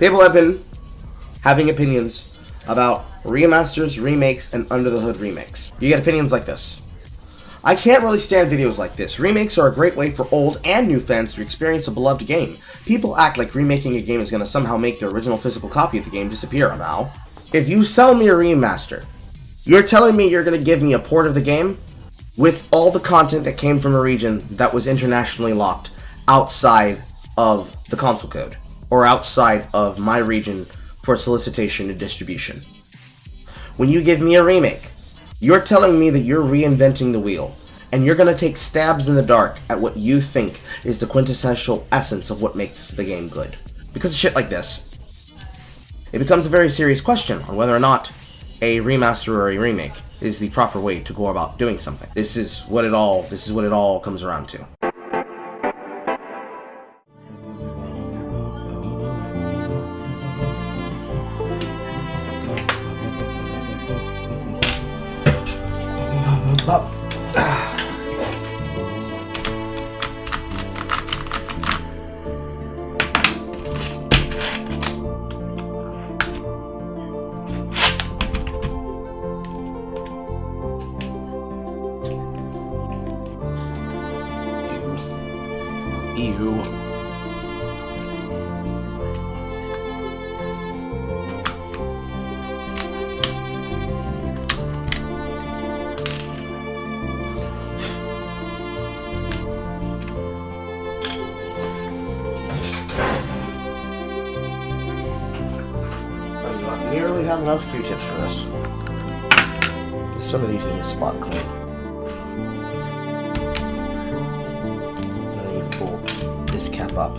People have been having opinions about remasters, remakes, and under-the-hood remakes. You get opinions like this. I can't really stand videos like this. Remakes are a great way for old and new fans to experience a beloved game. People act like remaking a game is going to somehow make the original physical copy of the game disappear. Now, if you sell me a remaster, you're telling me you're going to give me a port of the game with all the content that came from a region that was internationally locked outside of the console code, or outside of my region for solicitation and distribution. When you give me a remake, you're telling me that you're reinventing the wheel, and you're going to take stabs in the dark at what you think is the quintessential essence of what makes the game good. Because of shit like this, it becomes a very serious question on whether or not a remaster or a remake is the proper way to go about doing something. This is what it all comes around to. Ew. I do not nearly have enough Q-tips for this. Some of these need a spot clean. I need to pull this cap up.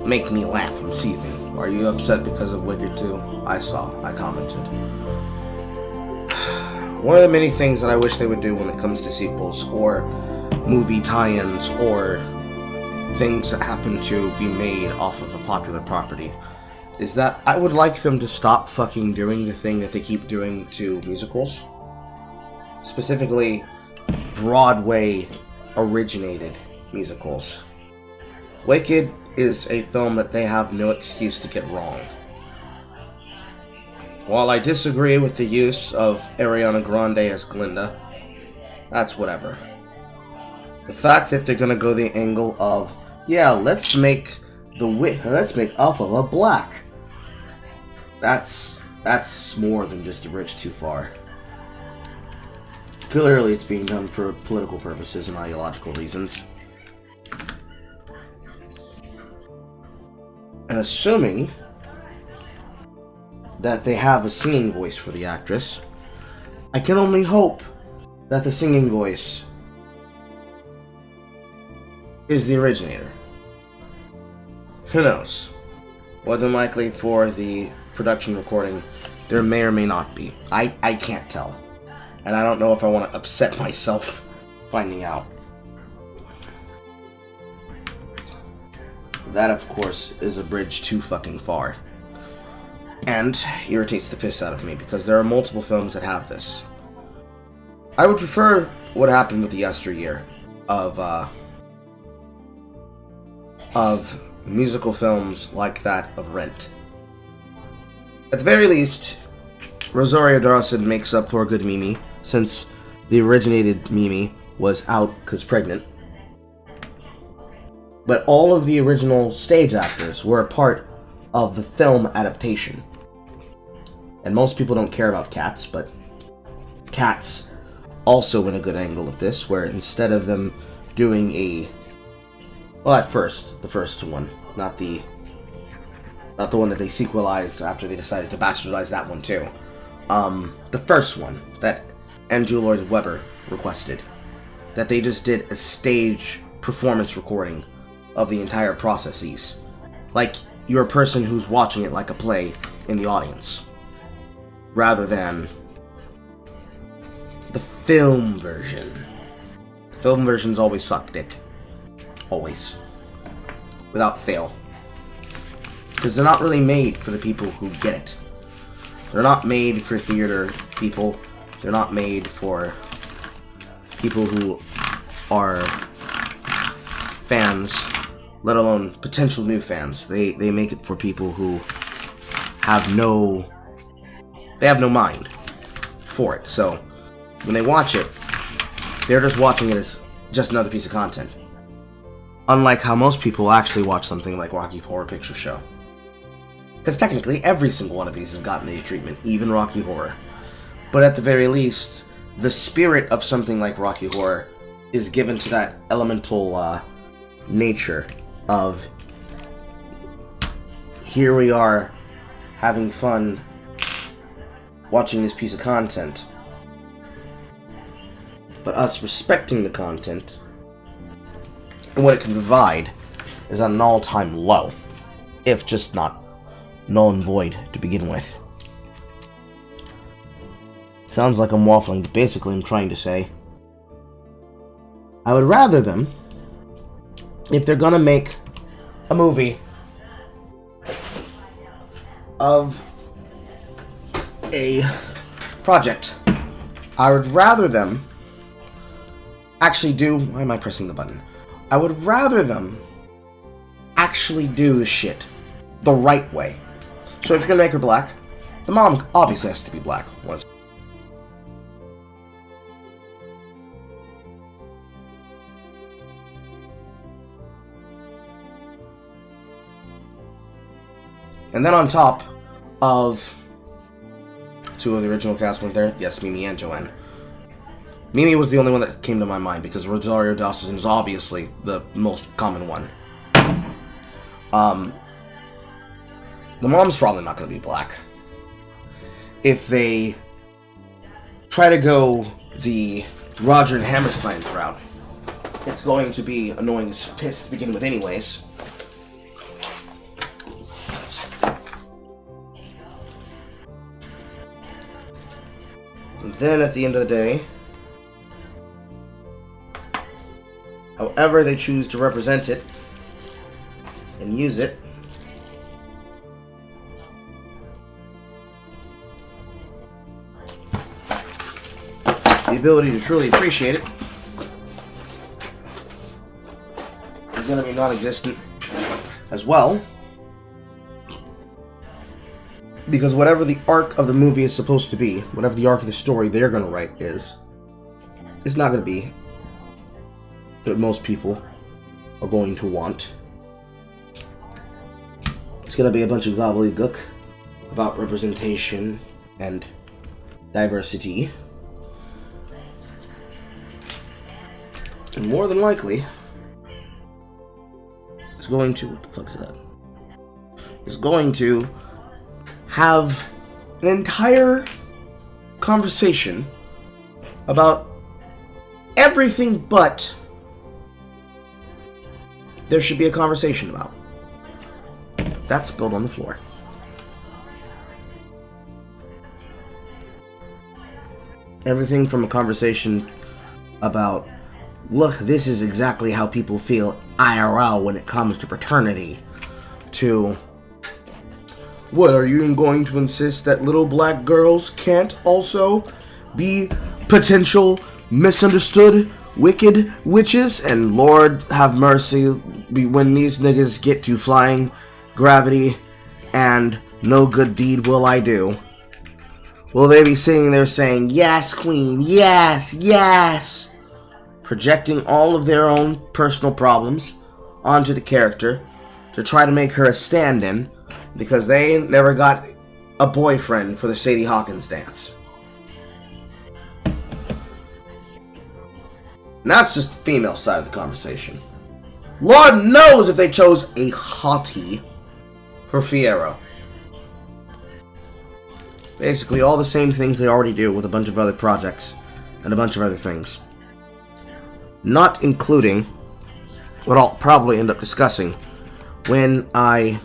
Make me laugh, I'm seething. Are you upset because of Wicked 2? I commented. One of the many things that I wish they would do when it comes to sequels, or movie tie-ins, or things that happen to be made off of a popular property, is that I would like them to stop fucking doing the thing that they keep doing to musicals. Specifically, Broadway-originated musicals. Wicked is a film that they have no excuse to get wrong. While I disagree with the use of Ariana Grande as Glinda, that's whatever. The fact that they're gonna go the angle of, yeah, let's make Alpha black. That's more than just a bridge too far. Clearly it's being done for political purposes and ideological reasons. And assuming that they have a singing voice for the actress, I can only hope that the singing voice is the originator. Who knows? More than likely for the production recording, there may or may not be. I can't tell. And I don't know if I want to upset myself finding out. That, of course, is a bridge too fucking far. And irritates the piss out of me, because there are multiple films that have this. I would prefer what happened with the yesteryear of musical films like that of Rent. At the very least, Rosario Dawson makes up for a good Mimi, since the originated Mimi was out because pregnant. But all of the original stage actors were a part of the film adaptation. And most people don't care about Cats, but Cats also in a good angle of this, where instead of them doing a... Well, at first, the first one, not the one that they sequelized after they decided to bastardize that one too. The first one that Andrew Lloyd Webber requested, that they just did a stage performance recording of the entire processes, like you're a person who's watching it like a play in the audience, rather than the film version. Film versions always suck dick. Always. Without fail. Because they're not really made for the people who get it. They're not made for theater people. They're not made for people who are fans, let alone potential new fans. They make it for people who have no mind for it. So when they watch it, they're just watching it as just another piece of content. Unlike how most people actually watch something like Rocky Horror Picture Show. Because technically every single one of these has gotten a treatment, even Rocky Horror. But at the very least, the spirit of something like Rocky Horror is given to that elemental nature of, here we are having fun watching this piece of content, but us respecting the content and what it can provide is at an all-time low, if just not null and void to begin with. Sounds like I'm waffling, but basically I'm trying to say, I would rather them, if they're gonna make a movie of a project, I would rather them actually do... Why am I pressing the button? I would rather them actually do the shit the right way. So if you're gonna make her black, the mom obviously has to be black. And then on top of two of the original cast went there, yes, Mimi and Joanne. Mimi was the only one that came to my mind because Rosario Dawson is obviously the most common one. The mom's probably not going to be black. If they try to go the Roger and Hammerstein's route, it's going to be annoying as piss to begin with anyways. And then at the end of the day, however they choose to represent it and use it, the ability to truly appreciate it is going to be non-existent as well. Because whatever the arc of the movie is supposed to be, whatever the arc of the story they're going to write is, it's not going to be that most people are going to want. It's going to be a bunch of gobbledygook about representation and diversity. And more than likely, it's going to... What the fuck is that? It's going to have an entire conversation about everything but there should be a conversation about. That's spilled on the floor. Everything from a conversation about, look, this is exactly how people feel IRL when it comes to paternity, to, what, are you even going to insist that little black girls can't also be potential misunderstood wicked witches? And Lord have mercy, when these niggas get to flying gravity and no good deed will I do. Will they be sitting there saying, yes, queen, yes, yes, projecting all of their own personal problems onto the character to try to make her a stand-in because they never got a boyfriend for the Sadie Hawkins dance? Now it's just the female side of the conversation. Lord knows if they chose a hottie for Fiyero. Basically all the same things they already do with a bunch of other projects and a bunch of other things. Not including what I'll probably end up discussing when I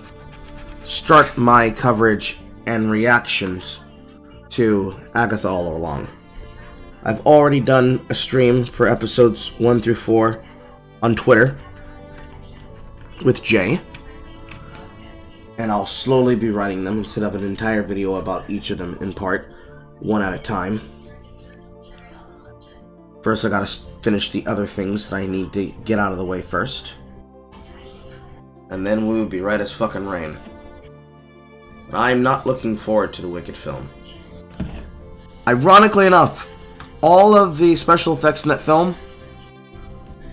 start my coverage and reactions to Agatha All Along. I've already done a stream for episodes 1 through 4 on Twitter with Jay, and I'll slowly be writing them instead of an entire video about each of them in part, one at a time. First, I gotta finish the other things that I need to get out of the way first, and then we will be right as fucking rain. I'm not looking forward to the Wicked film. Ironically enough, all of the special effects in that film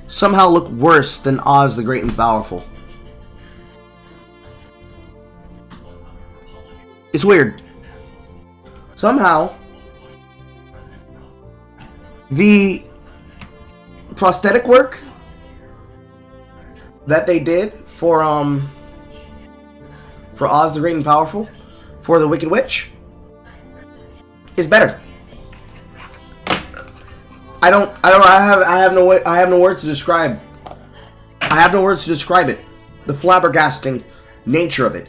somehow look worse than Oz the Great and Powerful. It's weird. Somehow, the prosthetic work that they did for Oz the Great and Powerful, for the Wicked Witch, is better. I have no words to describe. I have no words to describe it. The flabbergasting nature of it.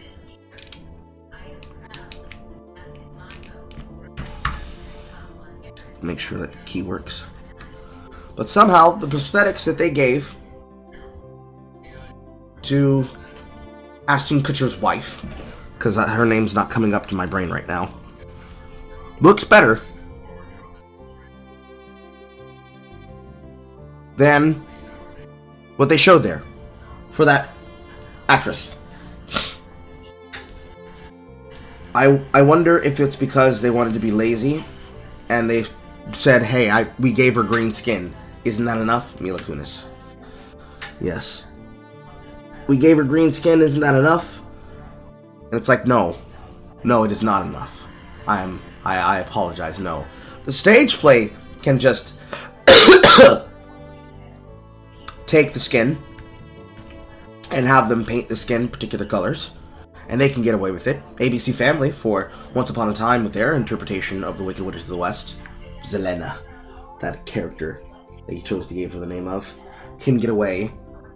Make sure that key works. But somehow the prosthetics that they gave to Ashton Kutcher's wife, because her name's not coming up to my brain right now, looks better than what they showed there for that actress. I wonder if it's because they wanted to be lazy and they said, hey, we gave her green skin. Isn't that enough? Mila Kunis. Yes. We gave her green skin, isn't that enough? And it's like, no. No, it is not enough. I apologize, no. The stage play can just take the skin and have them paint the skin particular colors, and they can get away with it. ABC Family, for Once Upon a Time, with their interpretation of the Wicked Witch of the West, Zelena, that character they chose to give her the name of, can get away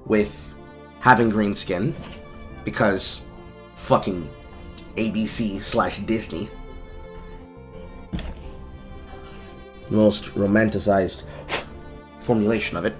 with having green skin because fucking ABC/Disney. The most romanticized formulation of it.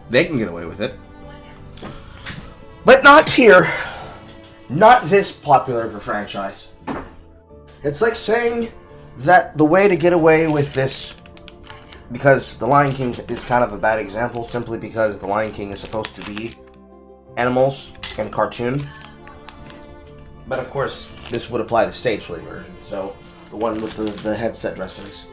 They can get away with it. But not here. Not this popular of a franchise. It's like saying that the way to get away with this, because The Lion King is kind of a bad example, simply because The Lion King is supposed to be animals and cartoon. But of course, this would apply to stage play version, so the one with the headset dressings.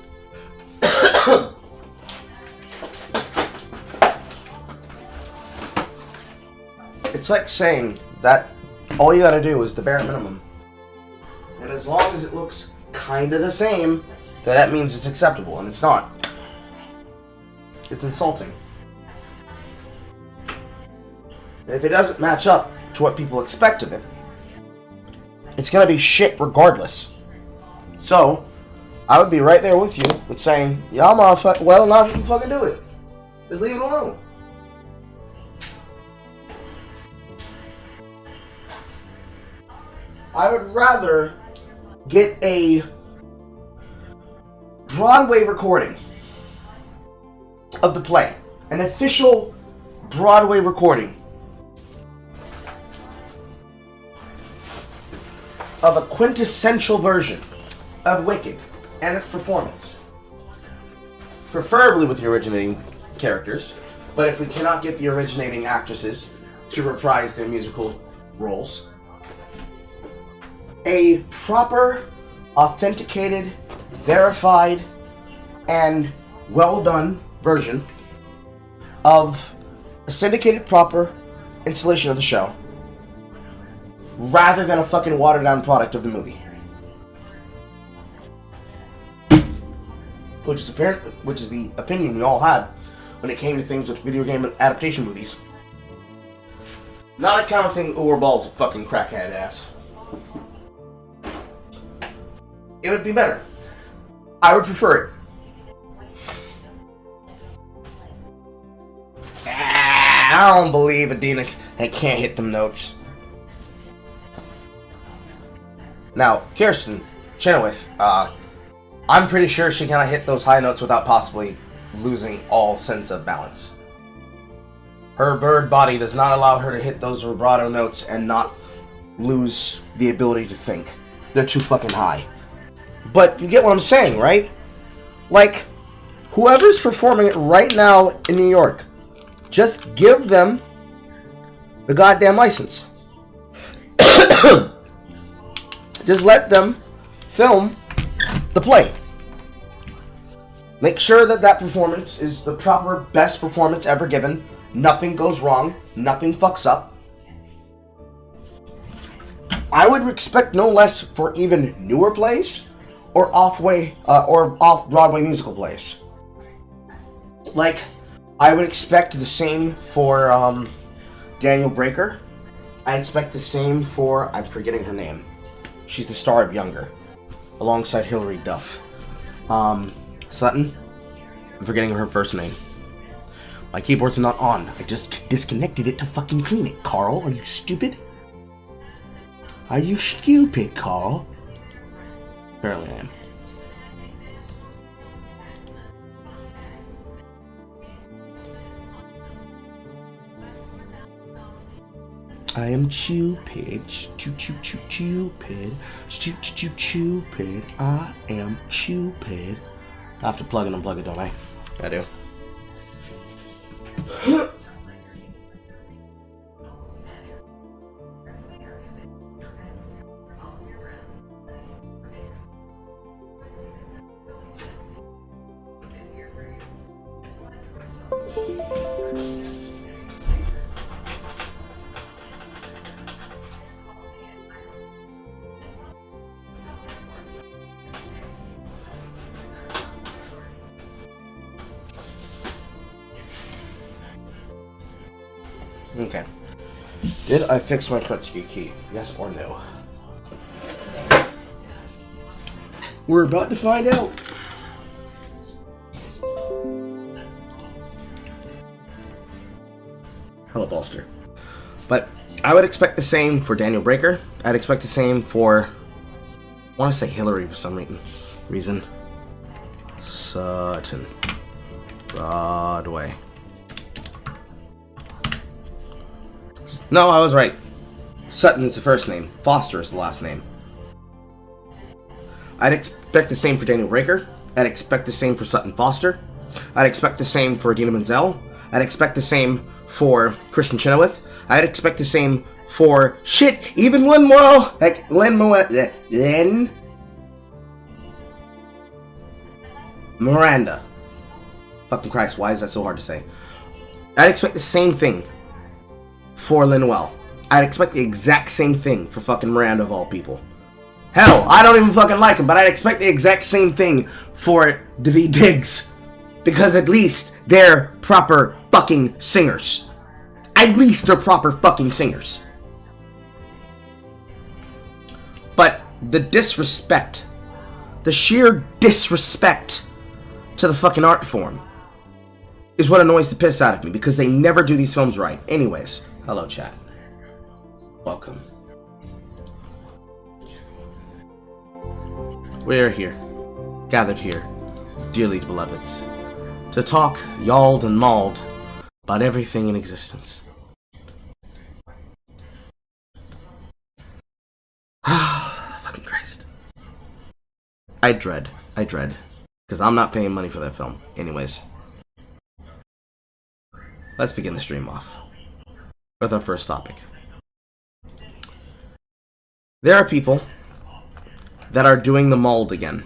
It's like saying that all you gotta do is the bare minimum. And as long as it looks kinda the same, that means it's acceptable, and it's not. It's insulting. If it doesn't match up to what people expect of it, it's gonna be shit regardless. So, I would be right there with you with saying, y'all motherfucker, well, not even fucking do it. Just leave it alone. I would rather get a Broadway recording of the play. An official Broadway recording of a quintessential version of Wicked and its performance. Preferably with the originating characters, but if we cannot get the originating actresses to reprise their musical roles, a proper, authenticated, verified, and well done version of a syndicated proper installation of the show rather than a fucking watered down product of the movie. Which is the opinion we all had when it came to things with video game adaptation movies. Not accounting Uwe Ball's fucking crackhead ass. It would be better. I would prefer it. I don't believe Adina can't hit them notes. Now, Kirsten Chenoweth, I'm pretty sure she cannot hit those high notes without possibly losing all sense of balance. Her bird body does not allow her to hit those vibrato notes and not lose the ability to think. They're too fucking high. But you get what I'm saying, right? Like, whoever's performing it right now in New York, just give them the goddamn license. Just let them film the play. Make sure that that performance is the proper best performance ever given. Nothing goes wrong. Nothing fucks up. I would expect no less for even newer plays or off-Broadway musical plays. Like, I would expect the same for Daniel Breaker. I expect the same for, I'm forgetting her name. She's the star of Younger, alongside Hilary Duff. Sutton? I'm forgetting her first name. My keyboard's not on. I just disconnected it to fucking clean it. Carl, are you stupid? Are you stupid, Carl? Apparently I am. I am stupid, stupid, stupid, I am stupid. I have to plug and unplug it, don't I? I do. Okay. Did I fix my Kletsky key? Yes or no? We're about to find out. Hello, Bolster. But I would expect the same for Daniel Breaker. I'd expect the same for, I want to say Hillary for some reason. Sutton. Broadway. No, I was right. Sutton is the first name. Foster is the last name. I'd expect the same for Daniel Breaker. I'd expect the same for Sutton Foster. I'd expect the same for Idina Menzel. I'd expect the same for Kristen Chenoweth. I'd expect the same for even one more like Len Miranda. Fucking Christ, why is that so hard to say? I'd expect the same thing for Lin-Manuel. I'd expect the exact same thing for fucking Miranda of all people. Hell, I don't even fucking like him, but I'd expect the exact same thing for Daveed Diggs. Because at least they're proper fucking singers. At least they're proper fucking singers. But the disrespect, the sheer disrespect to the fucking art form is what annoys the piss out of me, because they never do these films right. Anyways, hello chat. Welcome. We are here, gathered here, dearly beloveds, to talk, yawled and mauled about everything in existence. Fucking Christ. I dread, because I'm not paying money for that film. Anyways, let's begin the stream off with our first topic. There are people that are doing the mold again.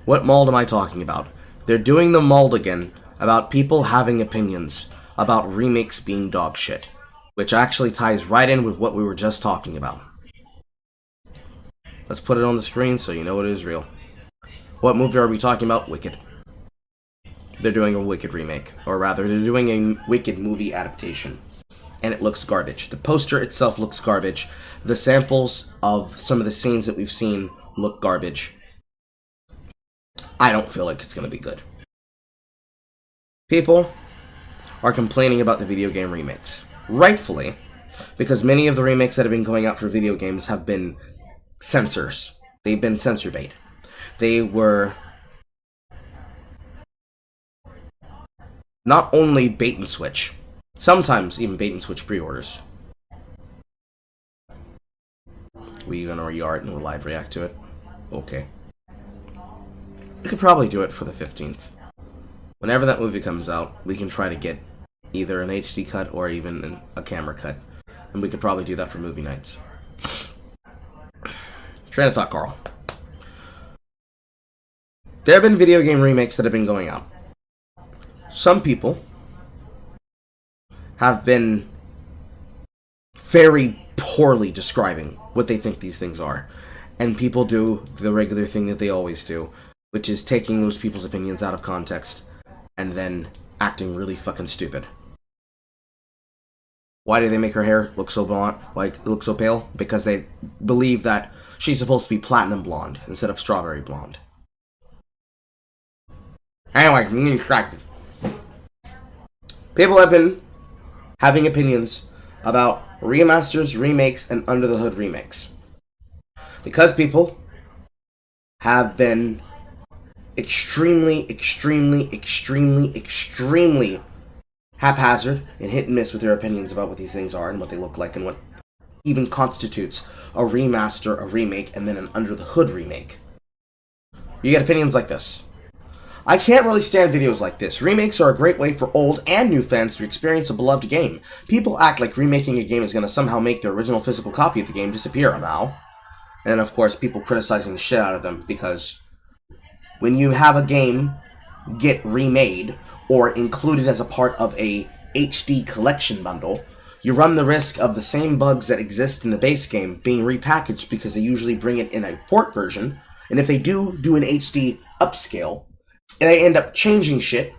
What mold am I talking about? They're doing the mold again about people having opinions about remakes being dog shit, which actually ties right in with what we were just talking about. Let's put it on the screen so you know it is real. What movie are we talking about? Wicked. They're doing a Wicked remake, or rather, they're doing a Wicked movie adaptation, and it looks garbage. The poster itself looks garbage. The samples of some of the scenes that we've seen look garbage. I don't feel like it's going to be good. People are complaining about the video game remakes. Rightfully, because many of the remakes that have been going out for video games have been censors. They've been censor bait. They were not only bait and switch, sometimes even bait and switch pre-orders. We gonna reyard and we'll live react to it? Okay. We could probably do it for the 15th. Whenever that movie comes out, we can try to get either an HD cut or even a camera cut. And we could probably do that for movie nights. Train of thought, Carl. There have been video game remakes that have been going out. Some people have been very poorly describing what they think these things are. And people do the regular thing that they always do, which is taking those people's opinions out of context and then acting really fucking stupid. Why do they make her hair look so blonde, like look so pale? Because they believe that she's supposed to be platinum blonde instead of strawberry blonde. Anyway, I'm getting distracted. People have been having opinions about remasters, remakes, and under the hood remakes. Because people have been extremely haphazard and hit and miss with their opinions about what these things are and what they look like and what even constitutes a remaster, a remake, and then an under the hood remake. You get opinions like this. I can't really stand videos like this. Remakes are a great way for old and new fans to experience a beloved game. People act like remaking a game is going to somehow make the original physical copy of the game disappear now. And of course, people criticizing the shit out of them because when you have a game get remade or included as a part of a HD collection bundle, you run the risk of the same bugs that exist in the base game being repackaged because they usually bring it in a port version, and if they do an HD upscale, they end up changing shit,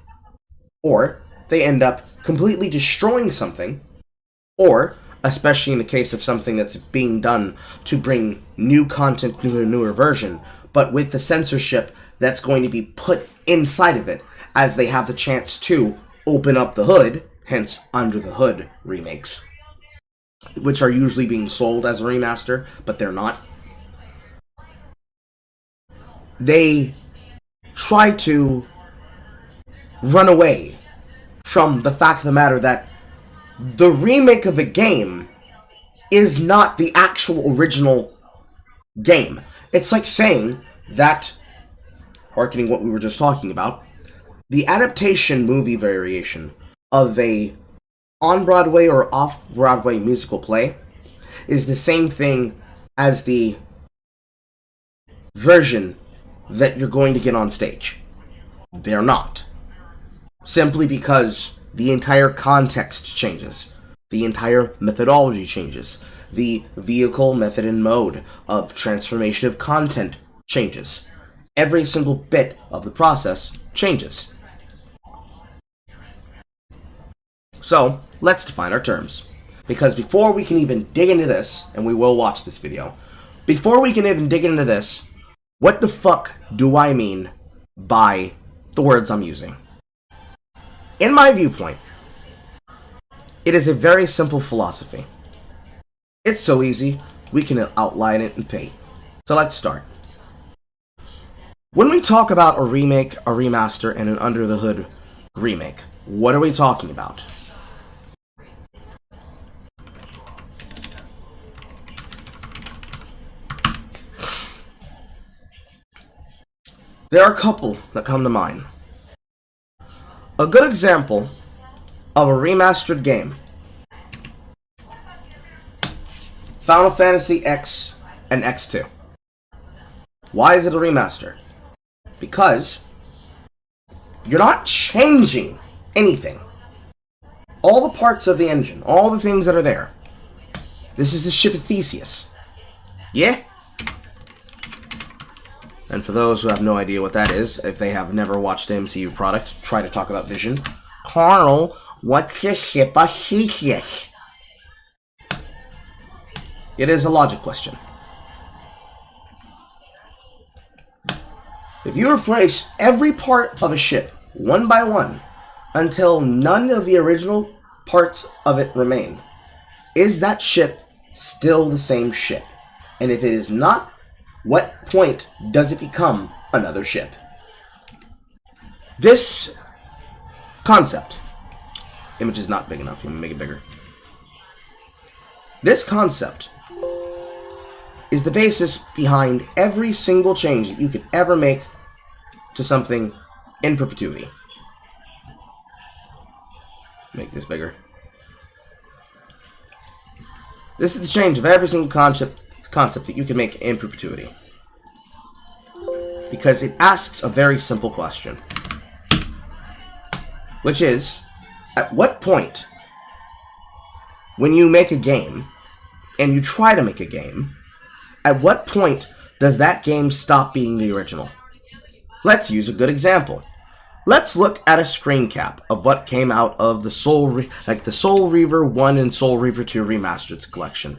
or they end up completely destroying something, or, especially in the case of something that's being done to bring new content to a newer version, but with the censorship that's going to be put inside of it as they have the chance to open up the hood, hence under the hood remakes, which are usually being sold as a remaster, but they're not. They try to run away from the fact of the matter that the remake of a game is not the actual original game. It's like saying that, hearkening what we were just talking about, the adaptation movie variation of a on-Broadway or off-Broadway musical play is the same thing as the version that you're going to get on stage. They're not. Simply because the entire context changes. The entire methodology changes. The vehicle, method, and mode of transformation of content changes. Every single bit of the process changes. So, let's define our terms. Because before we can even dig into this, and we will watch this video, before we can even dig into this, what the fuck do I mean by the words I'm using? In my viewpoint, it is a very simple philosophy. It's so easy, we can outline it in paint. So let's start. When we talk about a remake, a remaster, and an under-the-hood remake, what are we talking about? There are a couple that come to mind. A good example of a remastered game: Final Fantasy X and X2. Why is it a remaster? Because you're not changing anything. All the parts of the engine, all the things that are there. This is the ship of Theseus. Yeah? And for those who have no idea what that is, if they have never watched an MCU product, try to talk about Vision. Carl, what's the ship of Theseus? It is a logic question. If you replace every part of a ship, one by one, until none of the original parts of it remain, is that ship still the same ship? And if it is not, what point does it become another ship? This concept, image is not big enough, let me make it bigger. This concept is the basis behind every single change that you could ever make to something in perpetuity. Make this bigger. This is the change of every single concept that you can make in perpetuity. Because it asks a very simple question. Which is, at what point, when you make a game, and you try to make a game, at what point does that game stop being the original? Let's use a good example. Let's look at a screen cap of what came out of the Soul Reaver 1 and Soul Reaver 2 Remastered collection.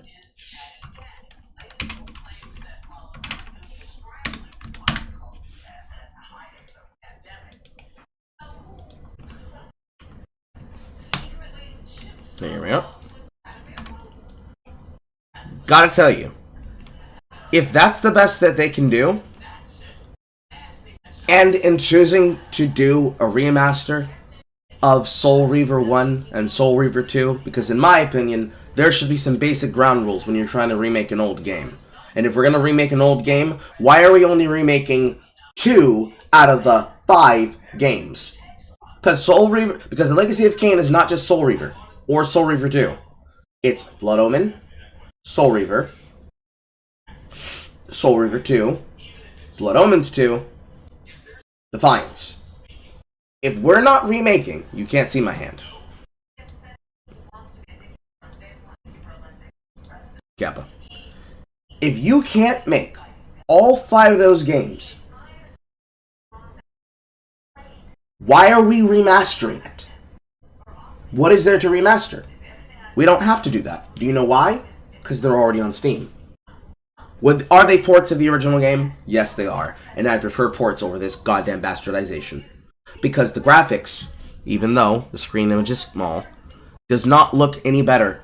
There we go. Gotta tell you, if that's the best that they can do, and in choosing to do a remaster of Soul Reaver 1 and Soul Reaver 2, because in my opinion, there should be some basic ground rules when you're trying to remake an old game. And if we're going to remake an old game, why are we only remaking 2 out of the 5 games? Because the Legacy of Kain is not just Soul Reaver or Soul Reaver 2. It's Blood Omen, Soul Reaver 2, Blood Omens 2, Defiance. If we're not remaking, you can't see my hand. Kappa. If you can't make all 5 of those games, why are we remastering it? What is there to remaster? We don't have to do that. Do you know why? Because they're already on Steam. Are they ports of the original game? Yes, they are. And I prefer ports over this goddamn bastardization. Because the graphics, even though the screen image is small, does not look any better.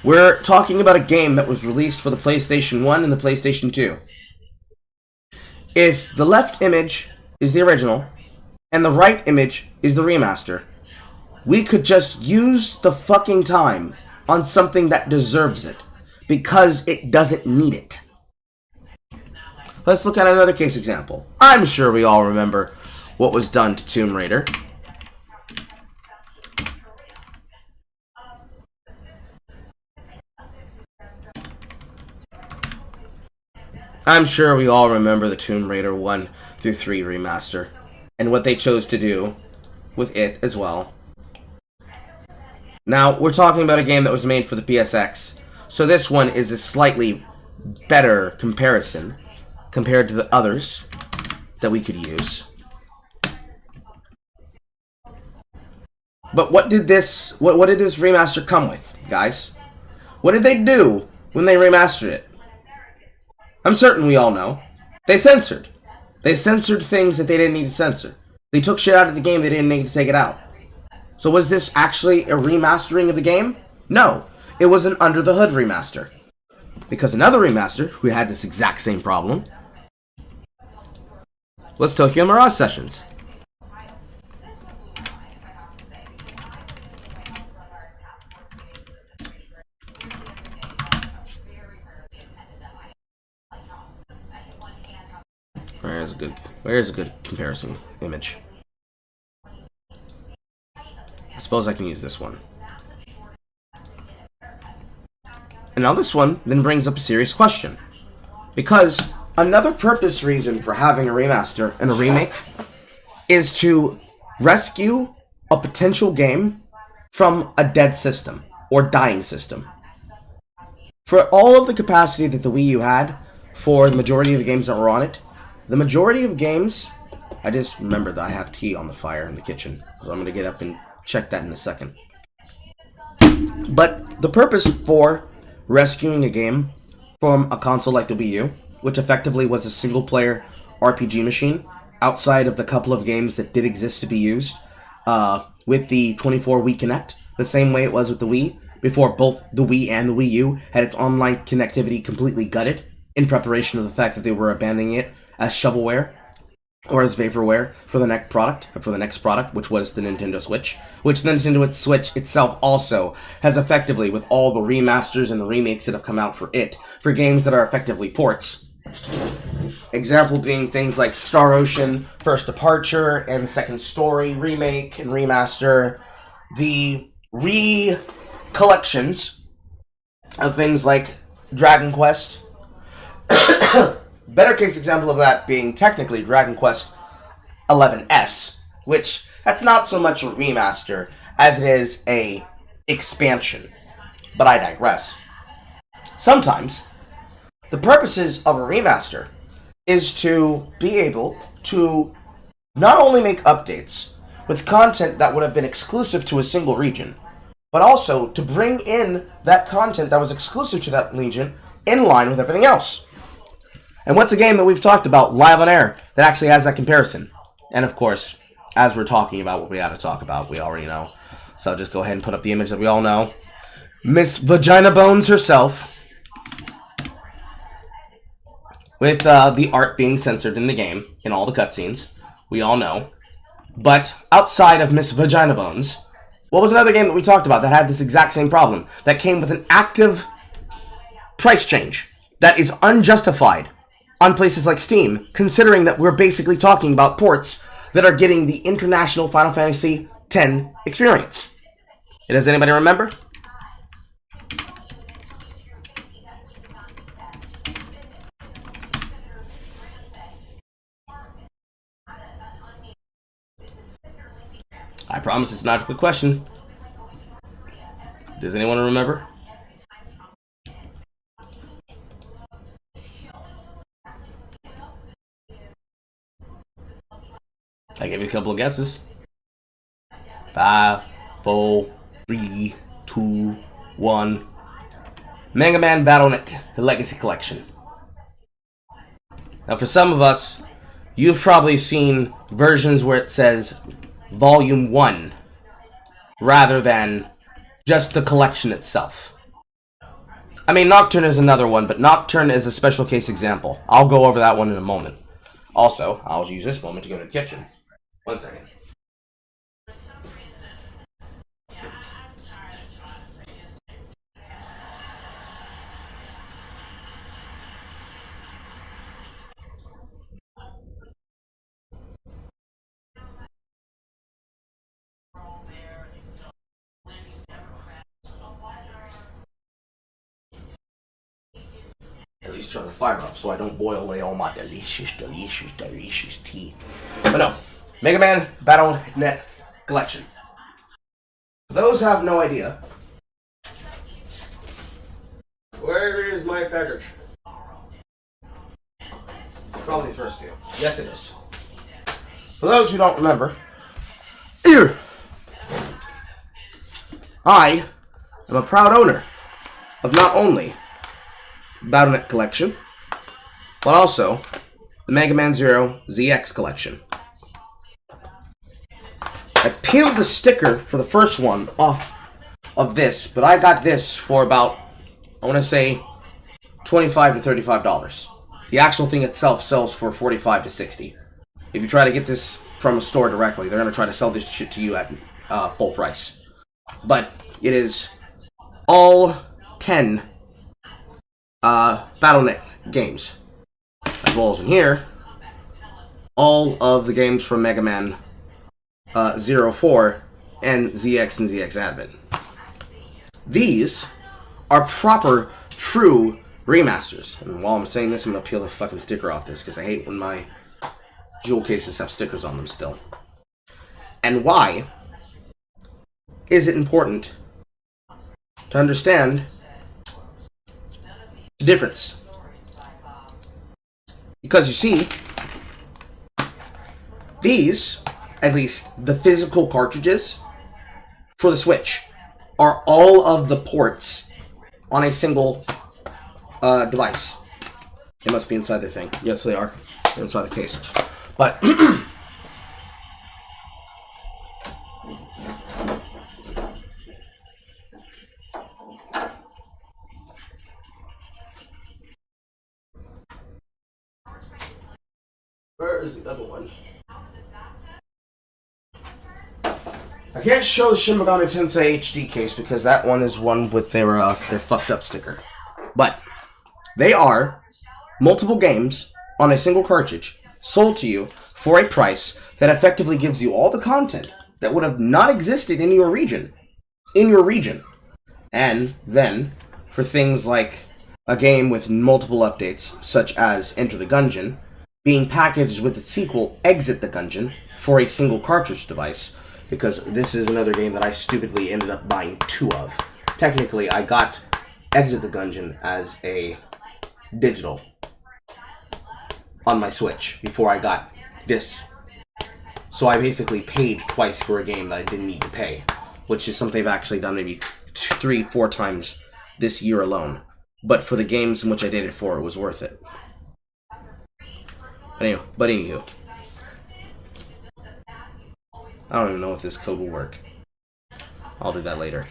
We're talking about a game that was released for the PlayStation 1 and the PlayStation 2. If the left image is the original, and the right image is the remaster, we could just use the fucking time on something that deserves it. Because it doesn't need it. Let's look at another case example. I'm sure we all remember what was done to Tomb Raider. I'm sure we all remember the Tomb Raider 1 through 3 remaster. And what they chose to do with it as well. Now, we're talking about a game that was made for the PSX. So this one is a slightly better comparison compared to the others that we could use. But what did this remaster come with, guys? What did they do when they remastered it? I'm certain we all know. They censored. They censored things that they didn't need to censor. They took shit out of the game they didn't need to take it out. So was this actually a remastering of the game? No. It was an under-the-hood remaster. Because another remaster, who had this exact same problem, was Tokyo Mirage Sessions. Where's a good comparison image? I suppose I can use this one. And now this one then brings up a serious question. Because another reason for having a remaster and a remake is to rescue a potential game from a dead system or dying system. For all of the capacity that the Wii U had for the majority of the games that were on it, the majority of games, I just remembered that I have tea on the fire in the kitchen, so I'm going to get up and check that in a second. But the purpose for rescuing a game from a console like the Wii U, which effectively was a single-player RPG machine, outside of the couple of games that did exist to be used, with the 24 Wii Connect, the same way it was with the Wii, before both the Wii and the Wii U had its online connectivity completely gutted, in preparation of the fact that they were abandoning it as shovelware or as vaporware for the next product, which was the Nintendo Switch, which the Nintendo Switch itself also has effectively, with all the remasters and the remakes that have come out for it, for games that are effectively ports. Example being things like Star Ocean, First Departure, and Second Story remake and remaster, the collections of things like Dragon Quest. Better case example of that being technically Dragon Quest 11S, which that's not so much a remaster as it is a expansion. But I digress. Sometimes the purposes of a remaster is to be able to not only make updates with content that would have been exclusive to a single region, but also to bring in that content that was exclusive to that region in line with everything else. And what's a game that we've talked about live on air that actually has that comparison? And of course, as we're talking about what we got to talk about, we already know. So just go ahead and put up the image that we all know. Miss Vagina Bones herself, with the art being censored in the game, in all the cutscenes, we all know. But outside of Miss Vagina Bones, what was another game that we talked about that had this exact same problem? That came with an active price change that is unjustified on places like Steam, considering that we're basically talking about ports that are getting the international Final Fantasy X experience. Does anybody remember? I promise it's not a quick question. Does anyone remember? I gave you a couple of guesses. 5, 4, 3, 2, 1. Mega Man Battle.net Legacy Collection. Now for some of us, you've probably seen versions where it says Volume 1 rather than just the collection itself. I mean, Nocturne is another one, but Nocturne is a special case example. I'll go over that one in a moment. Also, I'll use this moment to go to the kitchen. 1 second. At least turn the fire up so I don't boil away all my delicious tea. But no, Mega Man Battle.net Collection. For those who have no idea, where is my package? Probably the first two. Yes, it is. For those who don't remember, I am a proud owner of not only Battle.net Collection, but also the Mega Man Zero ZX Collection. I peeled the sticker for the first one off of this, but I got this for about, I want to say, $25 to $35. The actual thing itself sells for $45 to $60. If you try to get this from a store directly, they're going to try to sell this shit to you at full price. But it is all 10 Battle.net games. As well as in here, all of the games from Mega Man 04 and ZX and ZX Advent. These are proper, true remasters. And while I'm saying this, I'm going to peel the fucking sticker off this, because I hate when my jewel cases have stickers on them still. And why is it important to understand the difference? Because you see, these, at least the physical cartridges for the Switch, are all of the ports on a single device. They must be inside the thing. Yes, they are. They're inside the case. But where is the other one? I can't show the Shin Megami Tensei HD case because that one is one with their fucked up sticker. But they are multiple games on a single cartridge sold to you for a price that effectively gives you all the content that would have not existed in your region. And then, for things like a game with multiple updates, such as Enter the Gungeon, being packaged with its sequel, Exit the Gungeon, for a single cartridge device, because this is another game that I stupidly ended up buying 2 of. Technically, I got Exit the Gungeon as a digital on my Switch before I got this. So I basically paid twice for a game that I didn't need to pay, which is something I've actually done maybe 3-4 times this year alone. But for the games in which I did it for, it was worth it. Anywho. I don't even know if this code will work. I'll do that later.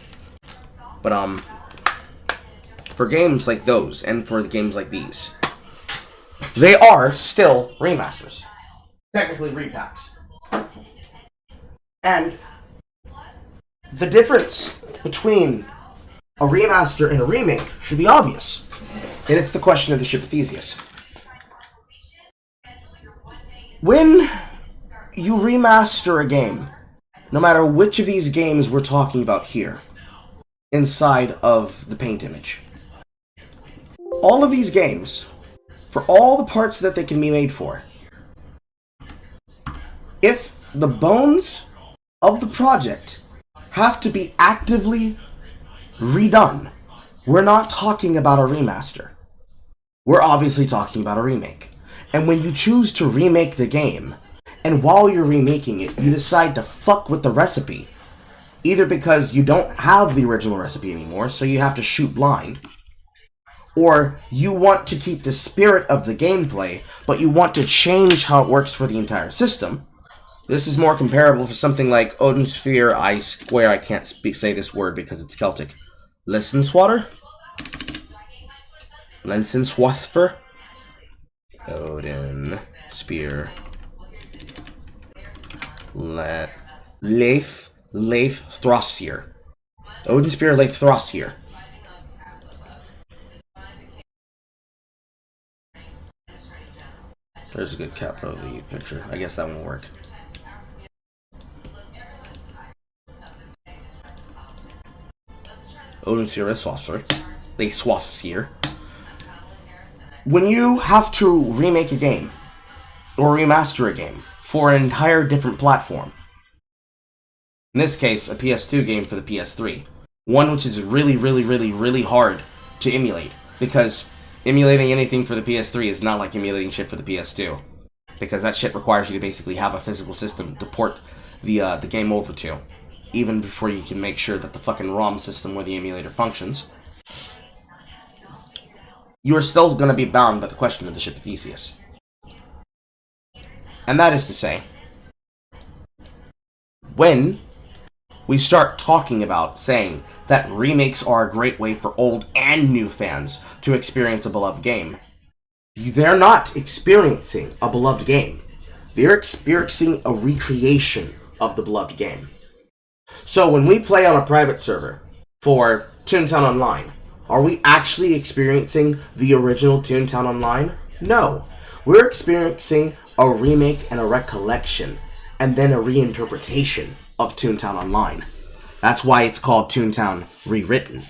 But, for games like those, and for the games like these, they are still remasters. Technically repacks. And the difference between a remaster and a remake should be obvious. And it's the question of the ship of Theseus. When you remaster a game, no matter which of these games we're talking about here, inside of the paint image, all of these games, for all the parts that they can be made for, if the bones of the project have to be actively redone, we're not talking about a remaster. We're obviously talking about a remake. And when you choose to remake the game, and while you're remaking it, you decide to fuck with the recipe, either because you don't have the original recipe anymore, so you have to shoot blind, or you want to keep the spirit of the gameplay, but you want to change how it works for the entire system. This is more comparable for something like Odin Sphere, I swear I can't say this word because it's Celtic. Lensenswater? Lensenswathfer? Odin Spear. Leif Throsir. Odin Spear, Leif Throsir. There's a good capital E picture. I guess that won't work. Odin Sphere is Swafsir. Leif Swafsir. When you have to remake a game, or remaster a game, for an entire different platform, in this case, a PS2 game for the PS3, one which is really hard to emulate, because emulating anything for the PS3 is not like emulating shit for the PS2, because that shit requires you to basically have a physical system to port the game over to, even before you can make sure that the fucking ROM system where the emulator functions. You are still going to be bound by the question of the ship of Theseus. And that is to say, when we start talking about saying that remakes are a great way for old and new fans to experience a beloved game, they're not experiencing a beloved game. They're experiencing a recreation of the beloved game. So when we play on a private server for Toontown Online, are we actually experiencing the original Toontown Online? No. We're experiencing a remake and a recollection, and then a reinterpretation of Toontown Online. That's why it's called Toontown Rewritten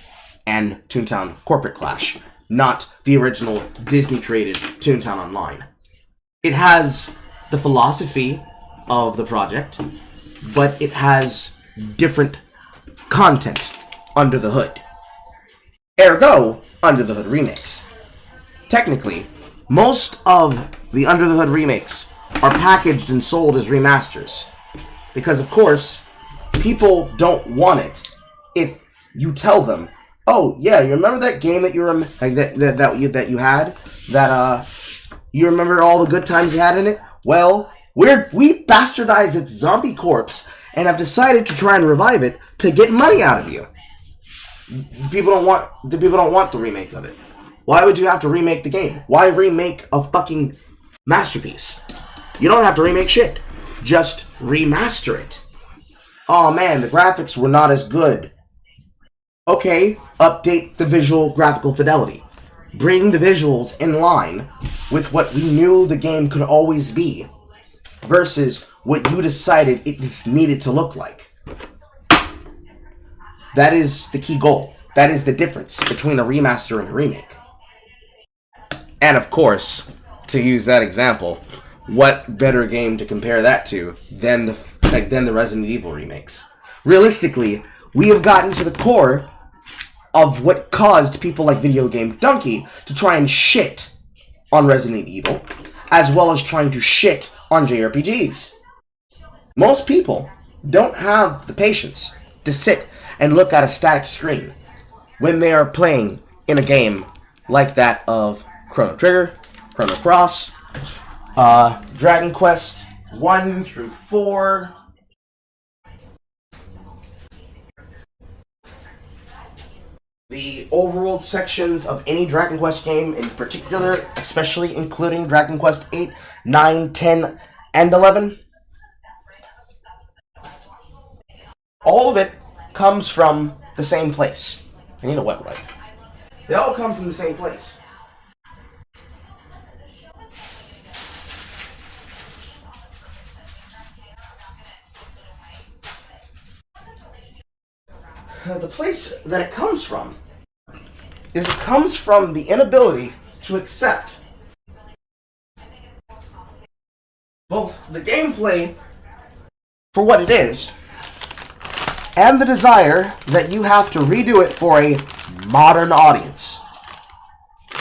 and Toontown Corporate Clash, not the original Disney-created Toontown Online. It has the philosophy of the project, but it has different content under the hood. Ergo, Under the Hood remakes. Technically, most of the Under the Hood remakes are packaged and sold as remasters. Because, of course, people don't want it if you tell them, oh, yeah, you remember that game that you you remember all the good times you had in it? Well, we bastardized its zombie corpse and have decided to try and revive it to get money out of you. People don't want the remake of it. Why would you have to remake the game? Why remake a fucking masterpiece? You don't have to remake shit. Just remaster it. Oh man, the graphics were not as good. Okay, update the visual graphical fidelity. Bring the visuals in line with what we knew the game could always be, versus what you decided it just needed to look like. That is the key goal. That is the difference between a remaster and a remake. And of course, to use that example, what better game to compare that to than the Resident Evil remakes? Realistically, we have gotten to the core of what caused people like Video Game Donkey to try and shit on Resident Evil, as well as trying to shit on JRPGs. Most people don't have the patience to sit and look at a static screen when they are playing in a game like that of Chrono Trigger, Chrono Cross, Dragon Quest 1 through 4, the overworld sections of any Dragon Quest game in particular, especially including Dragon Quest 8, 9, 10, and 11. All of it comes from the same place. I need a wet wipe. They all come from the same place. The place that it comes from is it comes from the inability to accept both the gameplay for what it is and the desire that you have to redo it for a modern audience.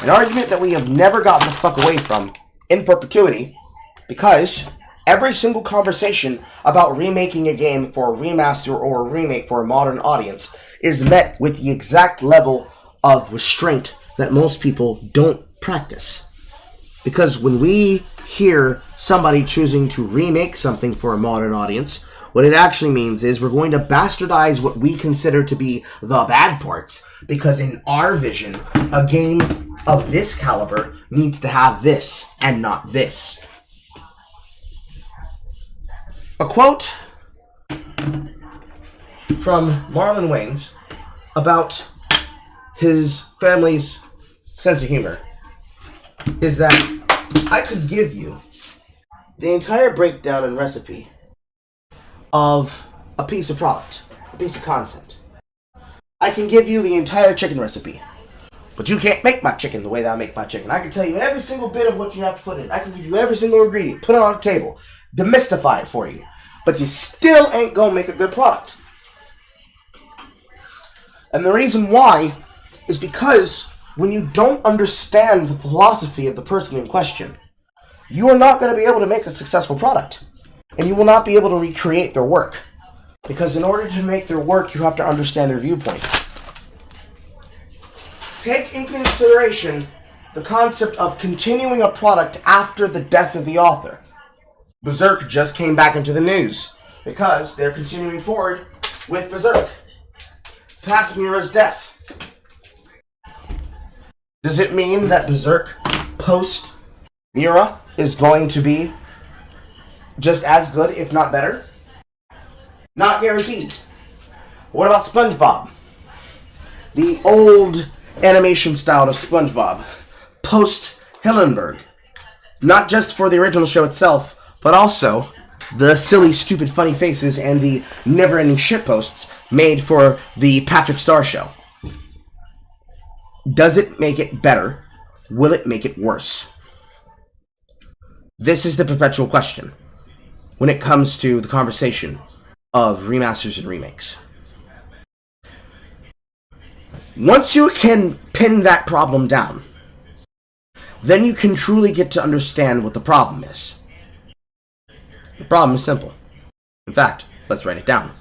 An argument that we have never gotten the fuck away from in perpetuity, because every single conversation about remaking a game for a remaster or a remake for a modern audience is met with the exact level of restraint that most people don't practice. Because when we hear somebody choosing to remake something for a modern audience, what it actually means is we're going to bastardize what we consider to be the bad parts, because in our vision, a game of this caliber needs to have this and not this. A quote from Marlon Wayans about his family's sense of humor is that I could give you the entire breakdown and recipe of a piece of product, a piece of content. I can give you the entire chicken recipe, but you can't make my chicken the way that I make my chicken. I can tell you every single bit of what you have to put in. I can give you every single ingredient, put it on the table, demystify it for you, but you still ain't gonna make a good product. And the reason why is because when you don't understand the philosophy of the person in question, you are not going to be able to make a successful product. And you will not be able to recreate their work. Because in order to make their work, you have to understand their viewpoint. Take in consideration the concept of continuing a product after the death of the author. Berserk just came back into the news because they're continuing forward with Berserk past Mira's death. Does it mean that Berserk post Mira is going to be just as good, if not better? Not guaranteed. What about SpongeBob? The old animation style of SpongeBob, post Hillenburg. Not just for the original show itself, but also the silly, stupid, funny faces and the never-ending shitposts made for the Patrick Star Show. Does it make it better? Will it make it worse? This is the perpetual question when it comes to the conversation of remasters and remakes. Once you can pin that problem down, then you can truly get to understand what the problem is. The problem is simple. In fact, let's write it down.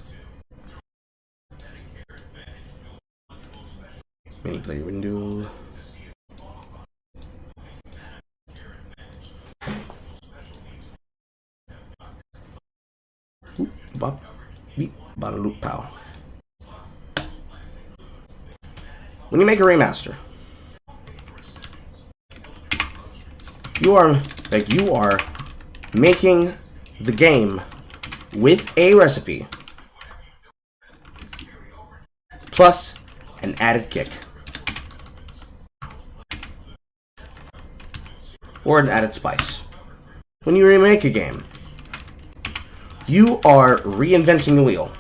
Mini player window. Bop, beep, bada loop pow. When you make a remaster, you are making the game with a recipe plus an added kick or an added spice. When you remake a game, you are reinventing the wheel.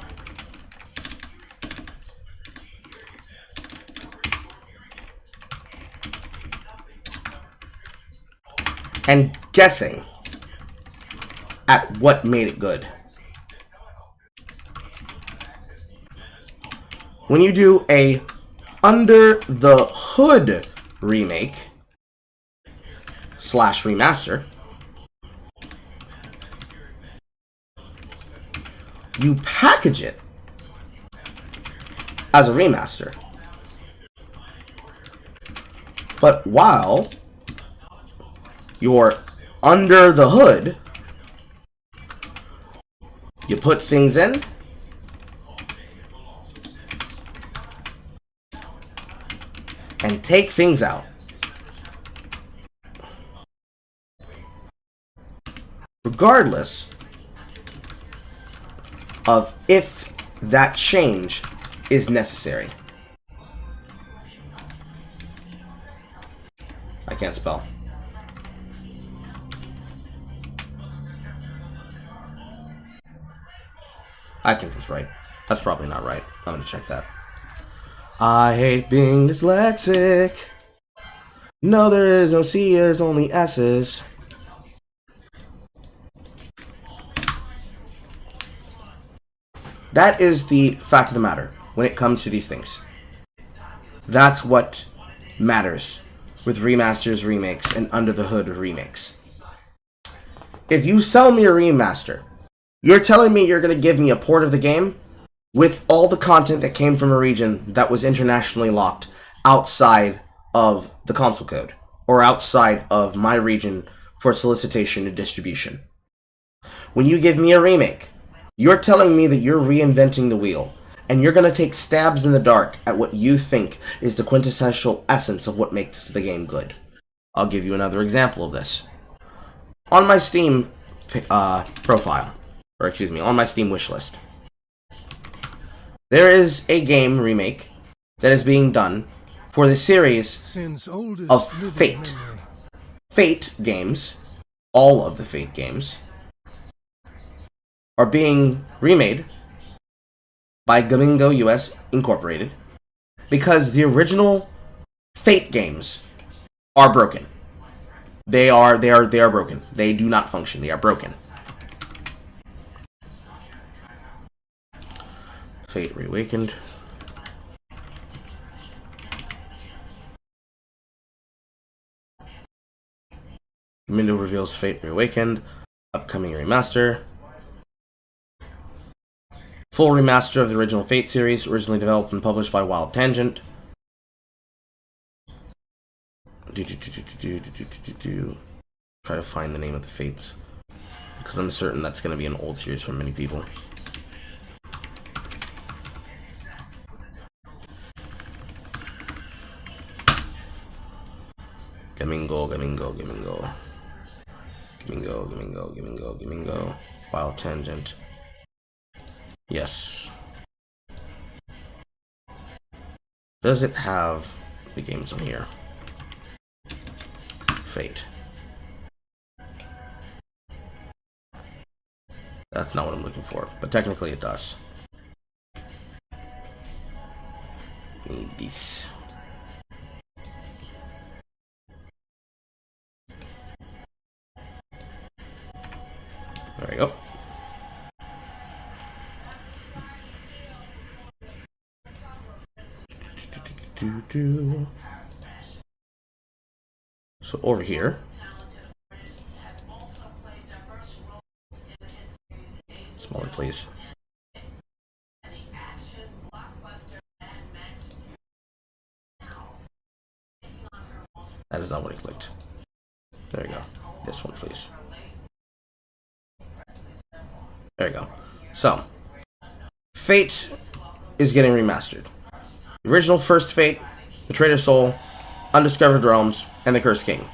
And guessing at what made it good. When you do a under the hood remake slash remaster, you package it as a remaster. But while you're under the hood, you put things in and take things out. Regardless of if that change is necessary. I can't spell. I think that's right. That's probably not right. I'm gonna check that. I hate being dyslexic. No, there is no C, there's only S's. That is the fact of the matter when it comes to these things. That's what matters with remasters, remakes, and under the hood remakes. If you sell me a remaster, you're telling me you're going to give me a port of the game with all the content that came from a region that was internationally locked outside of the console code or outside of my region for solicitation and distribution. When you give me a remake, you're telling me that you're reinventing the wheel, and you're going to take stabs in the dark at what you think is the quintessential essence of what makes the game good. I'll give you another example of this. On my Steam profile, or excuse me, on my Steam wishlist, there is a game remake that is being done for the series of Fate. Fate games, all of the Fate games, are being remade by Gamingo US Incorporated because the original Fate games are broken. They are broken. They do not function. They are broken. Fate Reawakened. Gamingo reveals Fate Reawakened, upcoming remaster. Full remaster of the original Fate series, originally developed and published by Wild Tangent. Try to find the name of the Fates, because I'm certain that's going to be an old series for many people. Gamingo. Gimme go. Wild Tangent. Yes. Does it have the games on here? Fate. That's not what I'm looking for, but technically it does. Need this. There we go. So over here, smaller please. That is not what I clicked. There you go. This one, please. There you go. So, Fate is getting remastered. The original first Fate, The Traitor's Soul, Undiscovered Realms, and The Cursed King.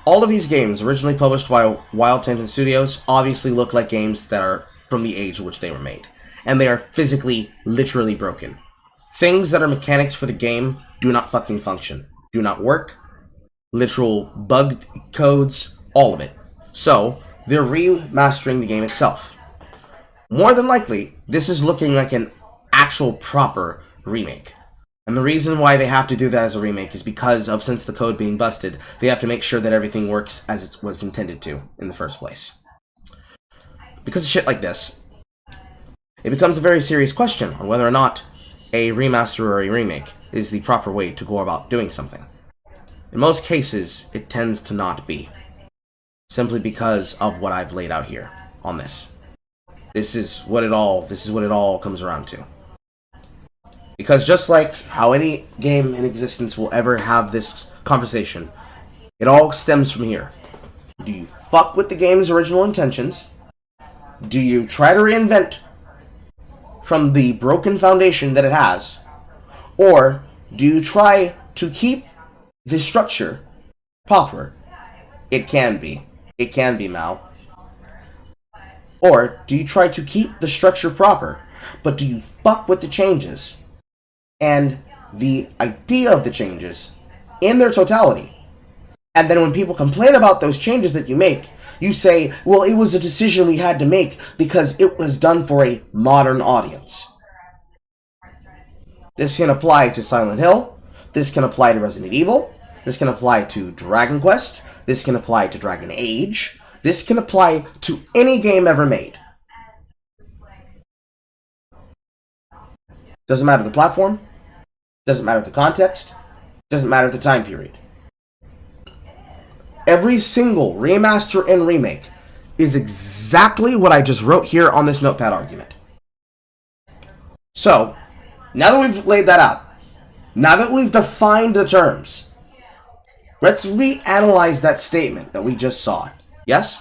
All of these games, originally published by Wild Tangent Studios, obviously look like games that are from the age in which they were made. And they are physically, literally broken. Things that are mechanics for the game do not fucking function. Do not work. Literal bug codes, all of it. So, they're remastering the game itself. More than likely, this is looking like an actual proper remake. And the reason why they have to do that as a remake is because of, since the code being busted, they have to make sure that everything works as it was intended to in the first place. Because of shit like this, it becomes a very serious question on whether or not a remaster or a remake is the proper way to go about doing something. In most cases, it tends to not be. Simply because of what I've laid out here on this. This is what it all comes around to. Because just like how any game in existence will ever have this conversation, it all stems from here. Do you fuck with the game's original intentions? Do you try to reinvent from the broken foundation that it has? Or do you try to keep the structure proper? It can be. It can be, Mal. Or do you try to keep the structure proper, but do you fuck with the changes and the idea of the changes in their totality? And then when people complain about those changes that you make, you say, well, it was a decision we had to make because it was done for a modern audience. This can apply to Silent Hill. This can apply to Resident Evil. This can apply to Dragon Quest. This can apply to Dragon Age. This can apply to any game ever made. Doesn't matter the platform. Doesn't matter the context. Doesn't matter the time period. Every single remaster and remake is exactly what I just wrote here on this notepad argument. So, now that we've laid that out, now that we've defined the terms, let's reanalyze that statement that we just saw. Yes?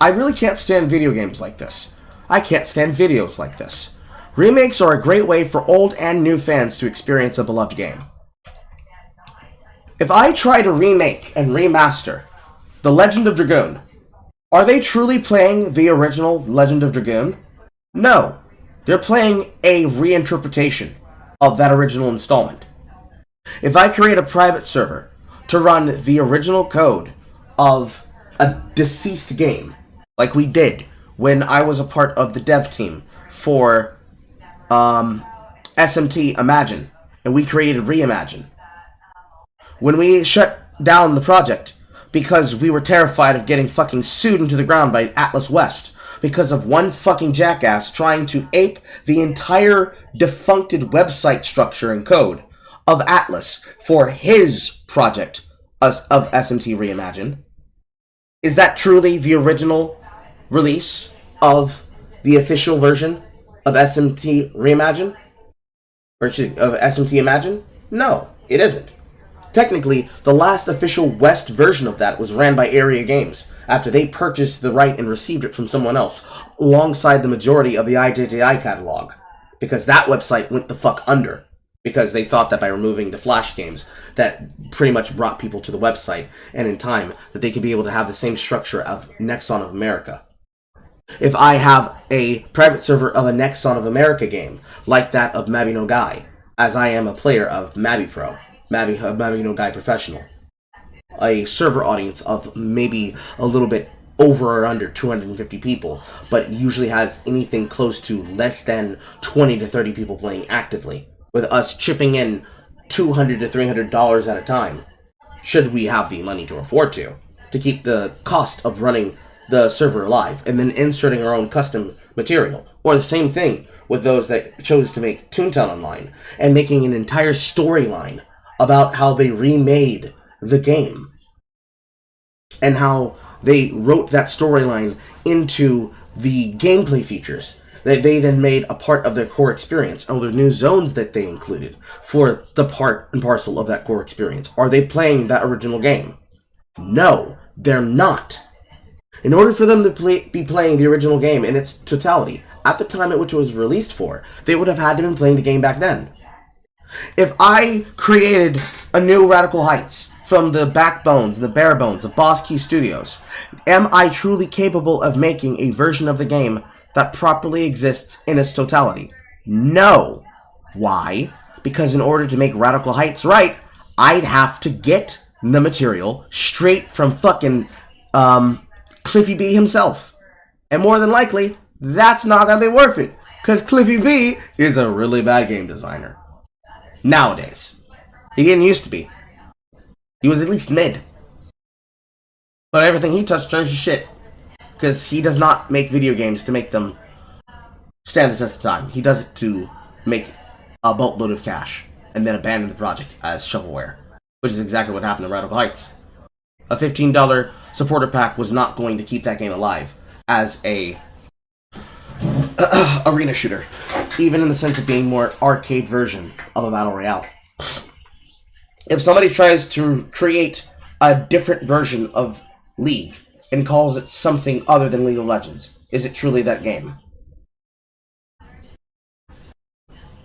I really can't stand video games like this. I can't stand videos like this. Remakes are a great way for old and new fans to experience a beloved game. If I try to remake and remaster The Legend of Dragoon, are they truly playing the original Legend of Dragoon? No. They're playing a reinterpretation of that original installment. If I create a private server to run the original code of a deceased game, like we did when I was a part of the dev team for SMT Imagine, and we created Reimagine. When we shut down the project because we were terrified of getting fucking sued into the ground by Atlas West because of one fucking jackass trying to ape the entire defuncted website structure and code of Atlas for his project of SMT Reimagine. Is that truly the original release of the official version of SMT Reimagine? Or of SMT Imagine? No, it isn't. Technically, the last official West version of that was ran by Area Games, after they purchased the right and received it from someone else, alongside the majority of the IJJI catalog, because that website went the fuck under, because they thought that by removing the Flash games, that pretty much brought people to the website, and in time, that they could be able to have the same structure of Nexon of America. If I have a private server of a Nexon of America game, like that of Mabby No Guy, as I am a player of Mabby Pro, Mabby No Guy Professional, a server audience of maybe a little bit over or under 250 people, but usually has anything close to less than 20 to 30 people playing actively, with us chipping in $200 to $300 at a time, should we have the money to afford to keep the cost of running the server alive, and then inserting our own custom material. Or the same thing with those that chose to make Toontown Online, and making an entire storyline about how they remade the game, and how they wrote that storyline into the gameplay features that they then made a part of their core experience, or the new zones that they included for the part and parcel of that core experience. Are they playing that original game? No, they're not. In order for them to be playing the original game in its totality, at the time at which it was released for, they would have had to have been playing the game back then. If I created a new Radical Heights from the backbones and the bare bones of Boss Key Studios, am I truly capable of making a version of the game that properly exists in its totality? No. Why? Because in order to make Radical Heights right, I'd have to get the material straight from fucking Cliffy B himself. And more than likely, that's not going to be worth it, because Cliffy B is a really bad game designer. Nowadays. He didn't used to be. He was at least mid. But everything he touched turns to shit, because he does not make video games to make them stand the test of time. He does it to make a boatload of cash, and then abandon the project as shovelware, which is exactly what happened in Radical Heights. A $15 supporter pack was not going to keep that game alive as a arena shooter, even in the sense of being more arcade version of a battle royale. If somebody tries to create a different version of League and calls it something other than League of Legends, is it truly that game?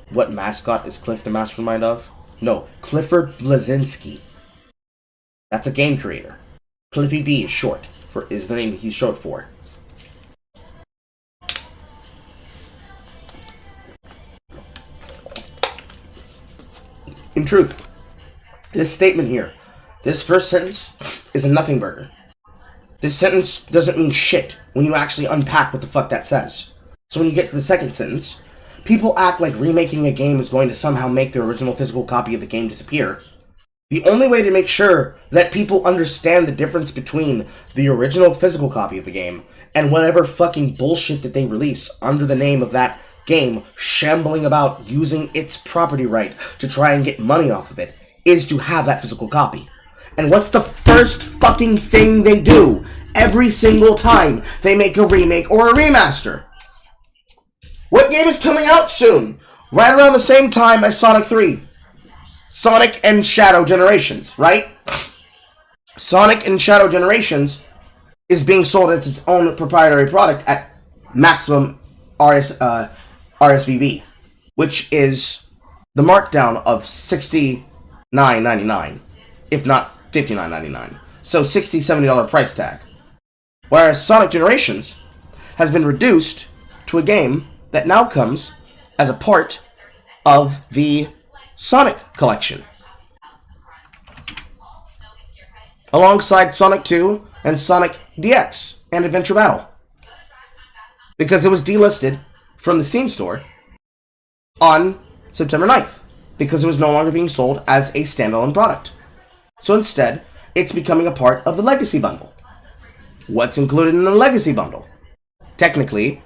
What mascot is Cliff the mastermind of? No, Clifford Blazinski. That's a game creator. Cliffy B is the name he's short for. In truth, this statement here, this first sentence, is a nothing burger. This sentence doesn't mean shit when you actually unpack what the fuck that says. So when you get to the second sentence, people act like remaking a game is going to somehow make the original physical copy of the game disappear. The only way to make sure that people understand the difference between the original physical copy of the game and whatever fucking bullshit that they release under the name of that game shambling about using its property right to try and get money off of it is to have that physical copy. And what's the first fucking thing they do every single time they make a remake or a remaster? What game is coming out soon? Right around the same time as Sonic 3. Sonic and Shadow Generations, right? Sonic and Shadow Generations is being sold as its own proprietary product at maximum RSVB, which is the markdown of $69.99, if not $59.99. So $60, $70 price tag. Whereas Sonic Generations has been reduced to a game that now comes as a part of the Sonic collection, alongside Sonic 2 and Sonic DX and Adventure Battle, because it was delisted from the Steam store on September 9th, because it was no longer being sold as a standalone product. So instead, it's becoming a part of the Legacy Bundle. What's included in the Legacy Bundle? Technically,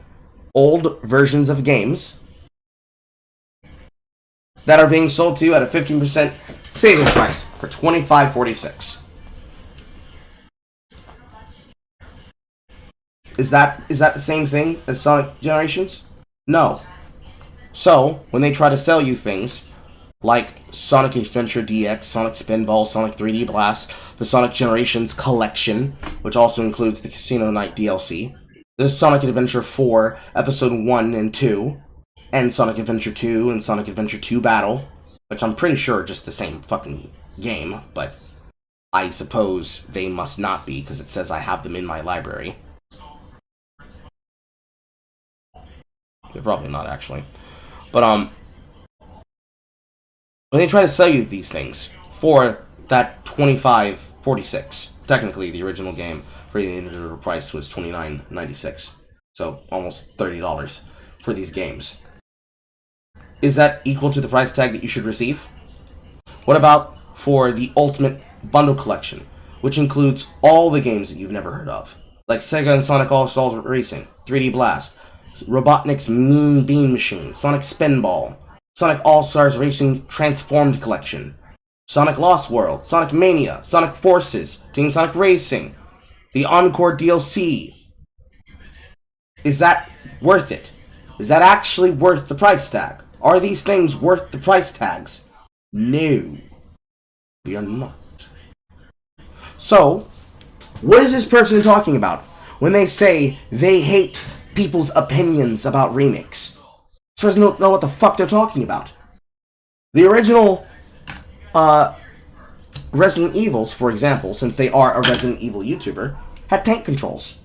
old versions of games that are being sold to you at a 15% savings price for $25.46. Is that the same thing as Sonic Generations? No. So, when they try to sell you things like Sonic Adventure DX, Sonic Spinball, Sonic 3D Blast, the Sonic Generations Collection, which also includes the Casino Night DLC, the Sonic Adventure 4 Episode 1 and 2, and Sonic Adventure 2 and Sonic Adventure 2 Battle, which I'm pretty sure are just the same fucking game, but I suppose they must not be, because it says I have them in my library. They're probably not, actually. But, when they try to sell you these things for that $25.46, technically the original game for the individual price was $29.96, so almost $30 for these games. Is that equal to the price tag that you should receive? What about for the Ultimate Bundle Collection, which includes all the games that you've never heard of, like Sega and Sonic All-Stars Racing, 3D Blast, Robotnik's Mean Bean Machine, Sonic Spinball, Sonic All-Stars Racing Transformed Collection, Sonic Lost World, Sonic Mania, Sonic Forces, Team Sonic Racing, the Encore DLC. Is that worth it? Is that actually worth the price tag? Are these things worth the price tags? No, they are not. So, what is this person talking about when they say they hate people's opinions about remakes? This person don't know what the fuck they're talking about. The original Resident Evils, for example, since they are a Resident Evil YouTuber, had tank controls.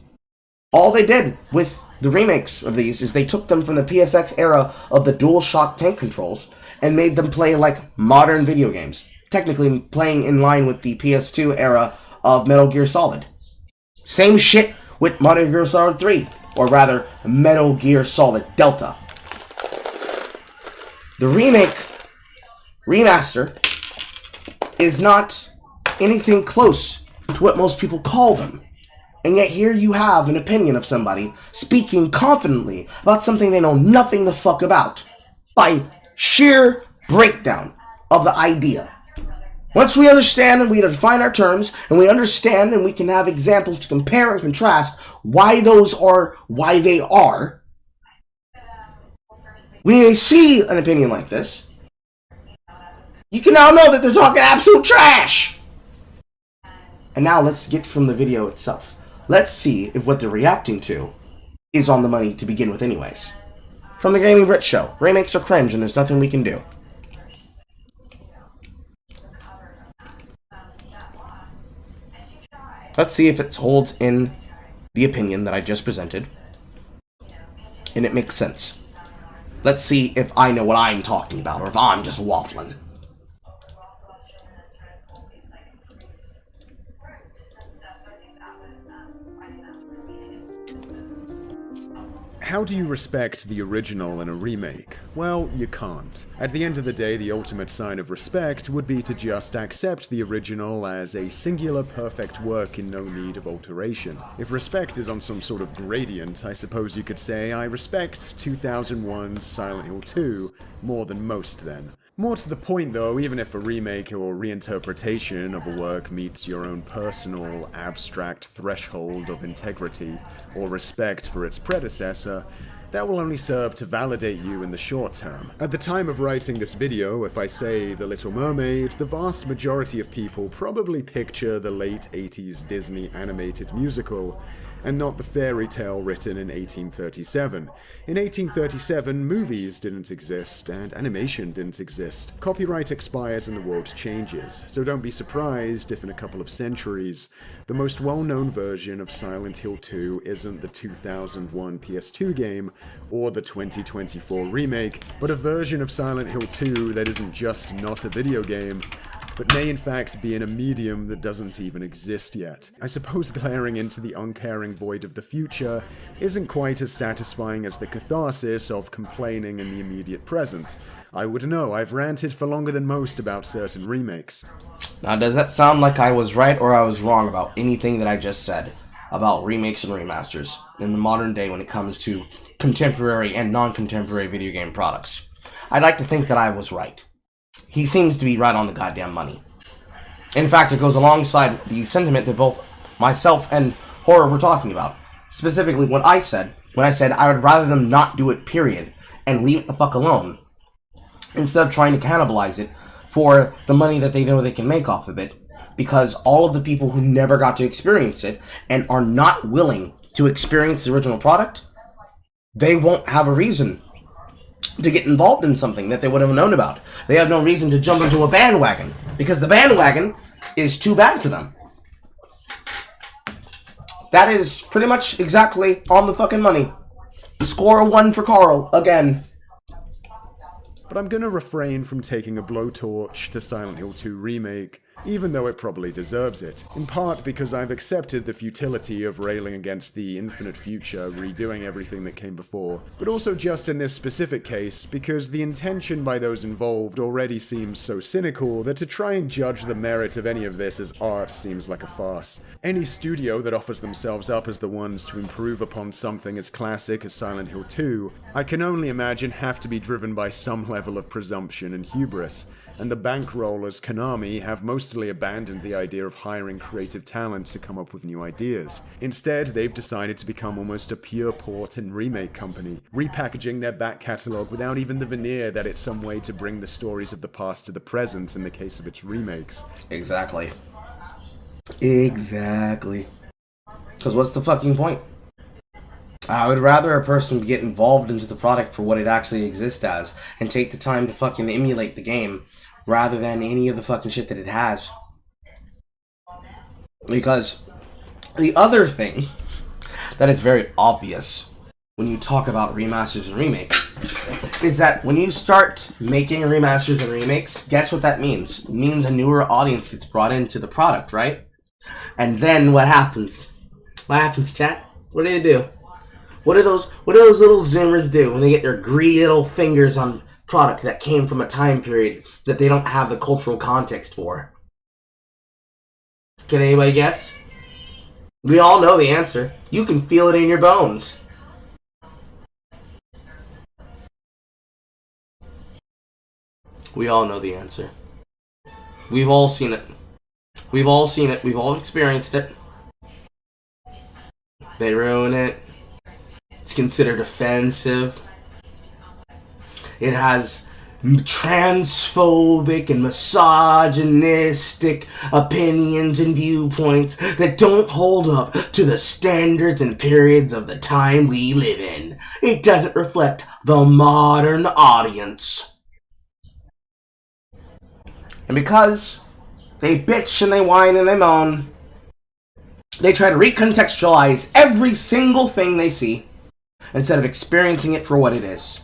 All they did with the remakes of these is they took them from the PSX era of the DualShock tank controls and made them play like modern video games. Technically playing in line with the PS2 era of Metal Gear Solid. Same shit with Metal Gear Solid 3, or rather, Metal Gear Solid Delta. The remaster, is not anything close to what most people call them. And yet here you have an opinion of somebody speaking confidently about something they know nothing the fuck about by sheer breakdown of the idea. Once we understand and we define our terms, and we understand and we can have examples to compare and contrast why those are why they are, when you see an opinion like this, you can now know that they're talking absolute trash. And now let's get from the video itself. Let's see if what they're reacting to is on the money to begin with anyways. From the Gaming Brit Show, remakes are cringe and there's nothing we can do. Let's see if it holds in the opinion that I just presented, and it makes sense. Let's see if I know what I'm talking about, or if I'm just waffling. How do you respect the original in a remake? Well, you can't. At the end of the day, the ultimate sign of respect would be to just accept the original as a singular perfect work in no need of alteration. If respect is on some sort of gradient, I suppose you could say I respect 2001's Silent Hill 2 more than most then. More to the point though, even if a remake or reinterpretation of a work meets your own personal, abstract threshold of integrity or respect for its predecessor, that will only serve to validate you in the short term. At the time of writing this video, if I say The Little Mermaid, the vast majority of people probably picture the late 80s Disney animated musical, and not the fairy tale written in 1837. In 1837, movies didn't exist, and animation didn't exist. Copyright expires and the world changes, so don't be surprised if in a couple of centuries, the most well-known version of Silent Hill 2 isn't the 2001 PS2 game, or the 2024 remake, but a version of Silent Hill 2 that isn't just not a video game, but may in fact be in a medium that doesn't even exist yet. I suppose glaring into the uncaring void of the future isn't quite as satisfying as the catharsis of complaining in the immediate present. I would know, I've ranted for longer than most about certain remakes. Now, does that sound like I was right or I was wrong about anything that I just said about remakes and remasters in the modern day when it comes to contemporary and non-contemporary video game products? I'd like to think that I was right. He seems to be right on the goddamn money. In fact, it goes alongside the sentiment that both myself and Horror were talking about. Specifically what I said, when I said I would rather them not do it, period, and leave it the fuck alone, instead of trying to cannibalize it for the money that they know they can make off of it, because all of the people who never got to experience it and are not willing to experience the original product, they won't have a reason to get involved in something that they would have known about. They have no reason to jump into a bandwagon, because the bandwagon is too bad for them. That is pretty much exactly on the fucking money. Score a 1 for Carl, again. But I'm gonna refrain from taking a blowtorch to Silent Hill 2 Remake, even though it probably deserves it. In part because I've accepted the futility of railing against the infinite future, redoing everything that came before, but also just in this specific case, because the intention by those involved already seems so cynical that to try and judge the merit of any of this as art seems like a farce. Any studio that offers themselves up as the ones to improve upon something as classic as Silent Hill 2, I can only imagine have to be driven by some level of presumption and hubris, and the bankrollers Konami have mostly abandoned the idea of hiring creative talent to come up with new ideas. Instead, they've decided to become almost a pure port and remake company, repackaging their back catalogue without even the veneer that it's some way to bring the stories of the past to the present in the case of its remakes. Exactly. Exactly. Because what's the fucking point? I would rather a person get involved into the product for what it actually exists as, and take the time to fucking emulate the game, rather than any of the fucking shit that it has. Because the other thing that is very obvious when you talk about remasters and remakes is that when you start making remasters and remakes, guess what that means? It means a newer audience gets brought into the product, right? And then what happens? What happens, chat? What do they do? What do those little Zoomers do when they get their greedy little fingers on product that came from a time period that they don't have the cultural context for? Can anybody guess? We all know the answer. You can feel it in your bones. We all know the answer. We've all seen it. We've all seen it. We've all experienced it. They ruin it. It's considered offensive. It has transphobic and misogynistic opinions and viewpoints that don't hold up to the standards and periods of the time we live in. It doesn't reflect the modern audience. And because they bitch and they whine and they moan, they try to recontextualize every single thing they see instead of experiencing it for what it is.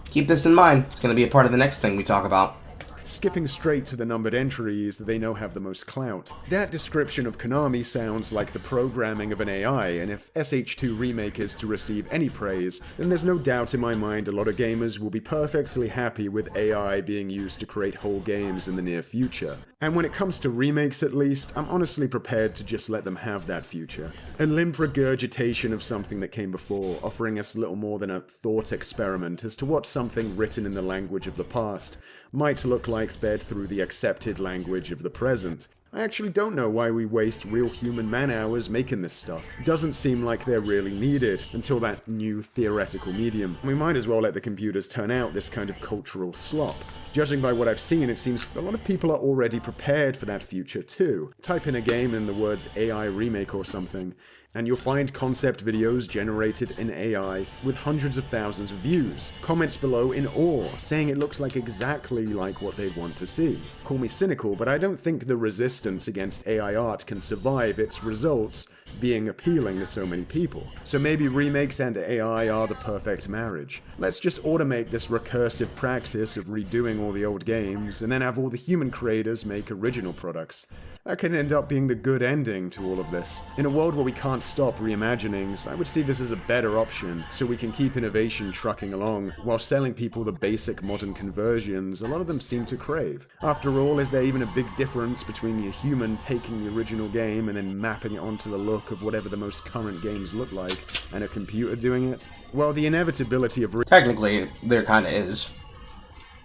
Keep this in mind. It's going to be a part of the next thing we talk about. Skipping straight to the numbered entries that they know have the most clout. That description of Konami sounds like the programming of an AI, and if SH2 Remake is to receive any praise, then there's no doubt in my mind a lot of gamers will be perfectly happy with AI being used to create whole games in the near future. And when it comes to remakes at least, I'm honestly prepared to just let them have that future. A limp regurgitation of something that came before, offering us little more than a thought experiment as to what something written in the language of the past might look like fed through the accepted language of the present. I actually don't know why we waste real human man-hours making this stuff. It doesn't seem like they're really needed until that new theoretical medium. We might as well let the computers turn out this kind of cultural slop. Judging by what I've seen, it seems a lot of people are already prepared for that future too. Type in a game and the words AI remake or something, and you'll find concept videos generated in AI with hundreds of thousands of views. Comments below in awe, saying it looks like exactly like what they'd want to see. Call me cynical, but I don't think the resistance against AI art can survive its results being appealing to so many people. So maybe remakes and AI are the perfect marriage. Let's just automate this recursive practice of redoing all the old games, and then have all the human creators make original products. That can end up being the good ending to all of this. In a world where we can't stop reimaginings, I would see this as a better option, so we can keep innovation trucking along, while selling people the basic modern conversions a lot of them seem to crave. After all, is there even a big difference between a human taking the original game and then mapping it onto the look of whatever the most current games look like, and a computer doing it? Well, the inevitability of Technically, there kinda is.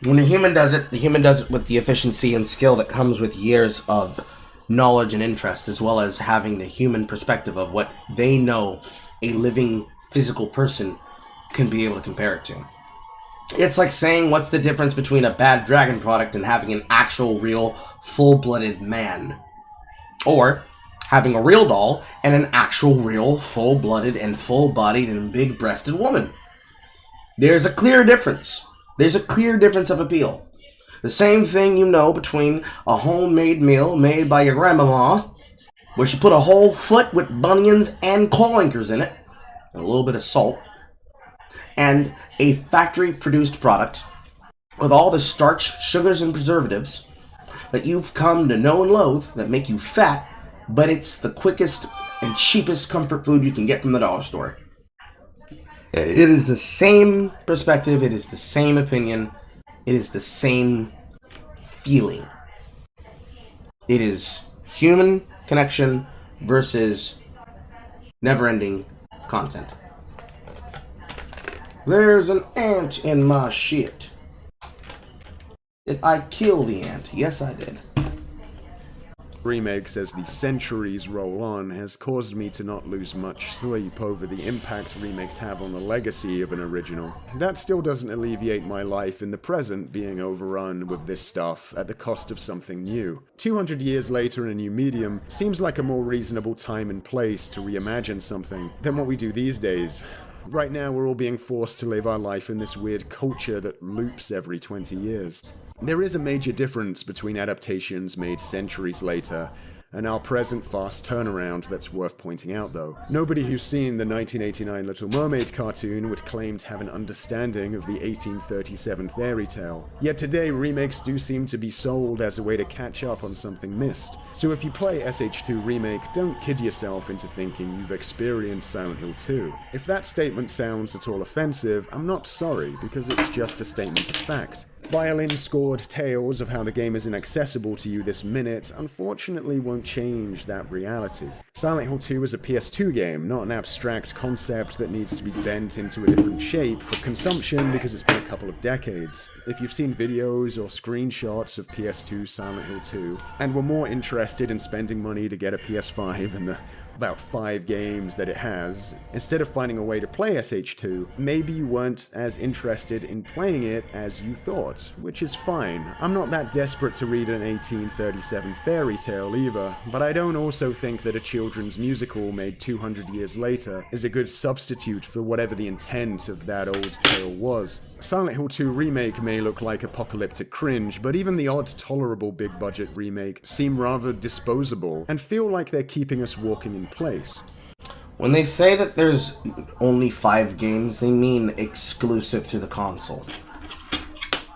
When a human does it, the human does it with the efficiency and skill that comes with years of knowledge and interest, as well as having the human perspective of what they know a living physical person can be able to compare it to. It's like saying, what's the difference between a bad dragon product and having an actual real full-blooded man? Or having a real doll and an actual real full-blooded and full-bodied and big-breasted woman. There's a clear difference. There's a clear difference of appeal. The same thing you know between a homemade meal made by your grandmama, where she put a whole foot with bunions and claw anchors in it, and a little bit of salt, and a factory-produced product with all the starch, sugars, and preservatives that you've come to know and loathe that make you fat, but it's the quickest and cheapest comfort food you can get from the dollar store. It is the same perspective, it is the same opinion, it is the same feeling. It is human connection versus never-ending content. There's an ant in my shit. Did I kill the ant? Yes, I did. Remakes as the centuries roll on has caused me to not lose much sleep over the impact remakes have on the legacy of an original. That still doesn't alleviate my life in the present being overrun with this stuff at the cost of something new. 200 years later in a new medium seems like a more reasonable time and place to reimagine something than what we do these days. Right now we're all being forced to live our life in this weird culture that loops every 20 years. There is a major difference between adaptations made centuries later and our present fast turnaround that's worth pointing out though. Nobody who's seen the 1989 Little Mermaid cartoon would claim to have an understanding of the 1837 fairy tale. Yet today remakes do seem to be sold as a way to catch up on something missed. So if you play SH2 Remake, don't kid yourself into thinking you've experienced Silent Hill 2. If that statement sounds at all offensive, I'm not sorry, because it's just a statement of fact. Violin-scored tales of how the game is inaccessible to you this minute unfortunately won't change that reality. Silent Hill 2 is a PS2 game, not an abstract concept that needs to be bent into a different shape for consumption because it's been a couple of decades. If you've seen videos or screenshots of PS2 Silent Hill 2 and were more interested in spending money to get a PS5 and the about 5 games that it has, instead of finding a way to play SH2, maybe you weren't as interested in playing it as you thought, which is fine. I'm not that desperate to read an 1837 fairy tale either, but I don't also think that a children's musical made 200 years later is a good substitute for whatever the intent of that old tale was. Silent Hill 2 Remake may look like apocalyptic cringe, but even the odd tolerable big-budget remake seem rather disposable, and feel like they're keeping us walking in place. When they say that there's only 5 games, they mean exclusive to the console.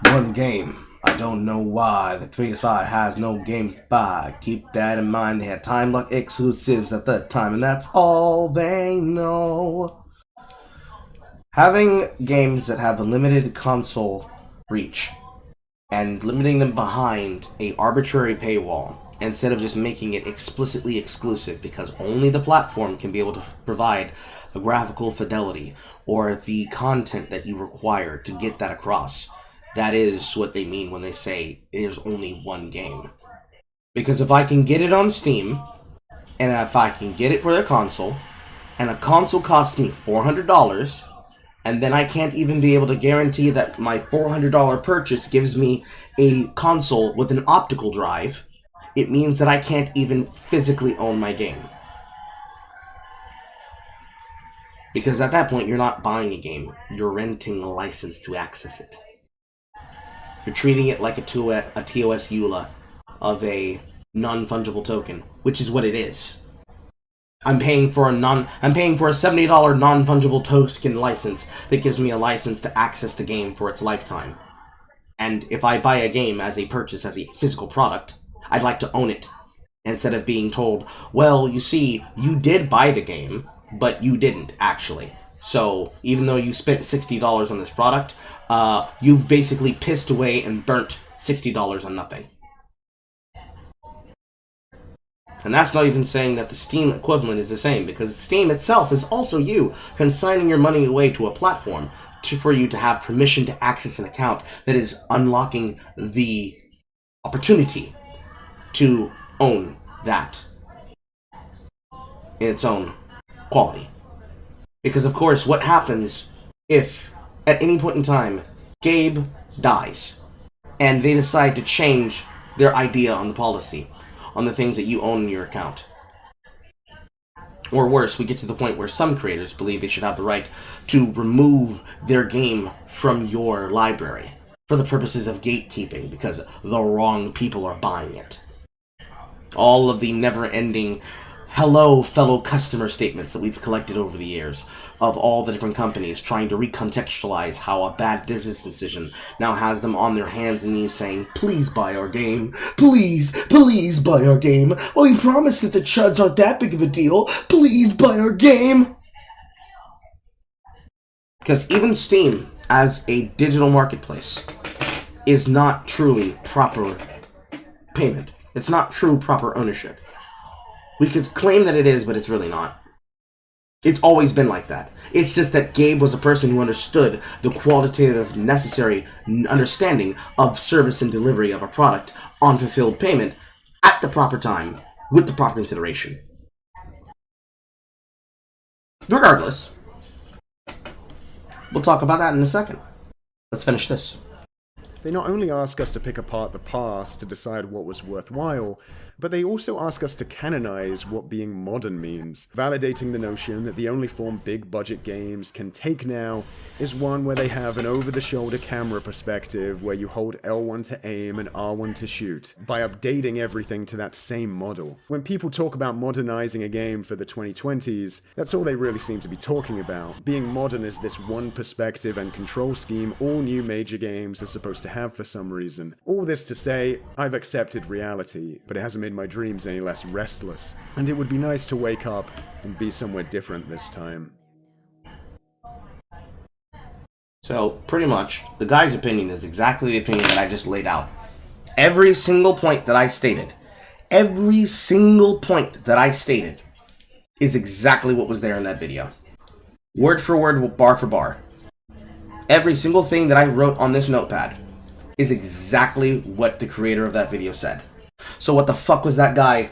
One game. I don't know why the PS5 has no games to buy. Keep that in mind, they had time lock exclusives at that time, and that's all they know. Having games that have a limited console reach and limiting them behind a arbitrary paywall instead of just making it explicitly exclusive because only the platform can be able to provide the graphical fidelity or the content that you require to get that across. That is what they mean when they say there's only one game. Because if I can get it on Steam, and if I can get it for the console, and a console costs me $400, and then I can't even be able to guarantee that my $400 purchase gives me a console with an optical drive, it means that I can't even physically own my game. Because at that point, you're not buying a game. You're renting a license to access it. You're treating it like a TOS EULA of a non-fungible token, which is what it is. I'm paying for a $70 non-fungible token license that gives me a license to access the game for its lifetime. And if I buy a game as a purchase, as a physical product, I'd like to own it. Instead of being told, well, you see, you did buy the game, but you didn't, actually. So, even though you spent $60 on this product, you've basically pissed away and burnt $60 on nothing. And that's not even saying that the Steam equivalent is the same, because Steam itself is also you consigning your money away to a platform for you to have permission to access an account that is unlocking the opportunity to own that in its own quality. Because, of course, what happens if, at any point in time, Gabe dies, and they decide to change their idea on the policy, on the things that you own in your account? Or worse, we get to the point where some creators believe they should have the right to remove their game from your library for the purposes of gatekeeping because the wrong people are buying it. All of the never-ending hello fellow customer statements that we've collected over the years of all the different companies trying to recontextualize how a bad business decision now has them on their hands and knees saying, please buy our game, please buy our game, well, we promise that the chuds aren't that big of a deal, please buy our game. Because even Steam, as a digital marketplace, is not truly proper payment. It's not true proper ownership. We could claim that it is, but it's really not. It's always been like that. It's just that Gabe was a person who understood the qualitative necessary understanding of service and delivery of a product on fulfilled payment at the proper time with the proper consideration. Regardless, we'll talk about that in a second. Let's finish this. They not only ask us to pick apart the past to decide what was worthwhile, but they also ask us to canonize what being modern means, validating the notion that the only form big-budget games can take now is one where they have an over-the-shoulder camera perspective where you hold L1 to aim and R1 to shoot, by updating everything to that same model. When people talk about modernizing a game for the 2020s, that's all they really seem to be talking about. Being modern is this one perspective and control scheme all new major games are supposed to have for some reason. All this to say, I've accepted reality, but it hasn't made my dreams any less restless. And it would be nice to wake up and be somewhere different this time. So, pretty much, the guy's opinion is exactly the opinion that I just laid out. Every single point that I stated, is exactly what was there in that video. Word for word, bar for bar. Every single thing that I wrote on this notepad is exactly what the creator of that video said. So what the fuck was that guy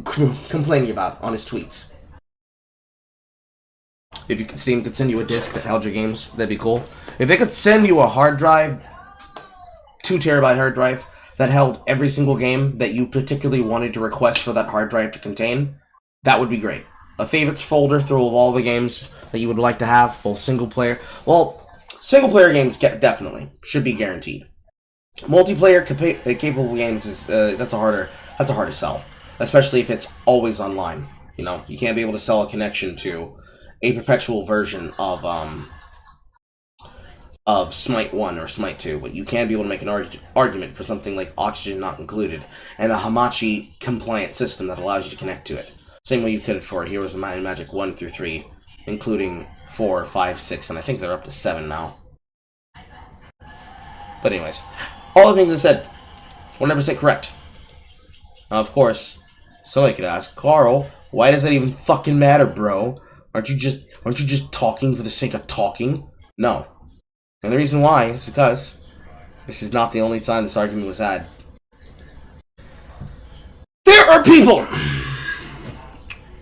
complaining about on his tweets? If you could see him could send you a disc that held your games, that'd be cool. If they could send you a hard drive, 2 terabyte hard drive, that held every single game that you particularly wanted to request for that hard drive to contain, that would be great. A favorites folder full of all the games that you would like to have, full single player. Well, single player games definitely should be guaranteed. Multiplayer capable games is that's a harder sell, especially if it's always online. You know, you can't be able to sell a connection to a perpetual version of Smite 1 or Smite 2, but you can be able to make an argument for something like Oxygen Not Included and a Hamachi compliant system that allows you to connect to it. Same way you could for Heroes of Might and Magic 1 through 3, including 4, 5, 6, and I think they're up to 7 now. But anyways, all the things I said, 100% correct. Now, of course, somebody could ask, Carl, why does that even fucking matter, bro? Aren't you just talking for the sake of talking? No. And the reason why is because this is not the only time this argument was had. There are people,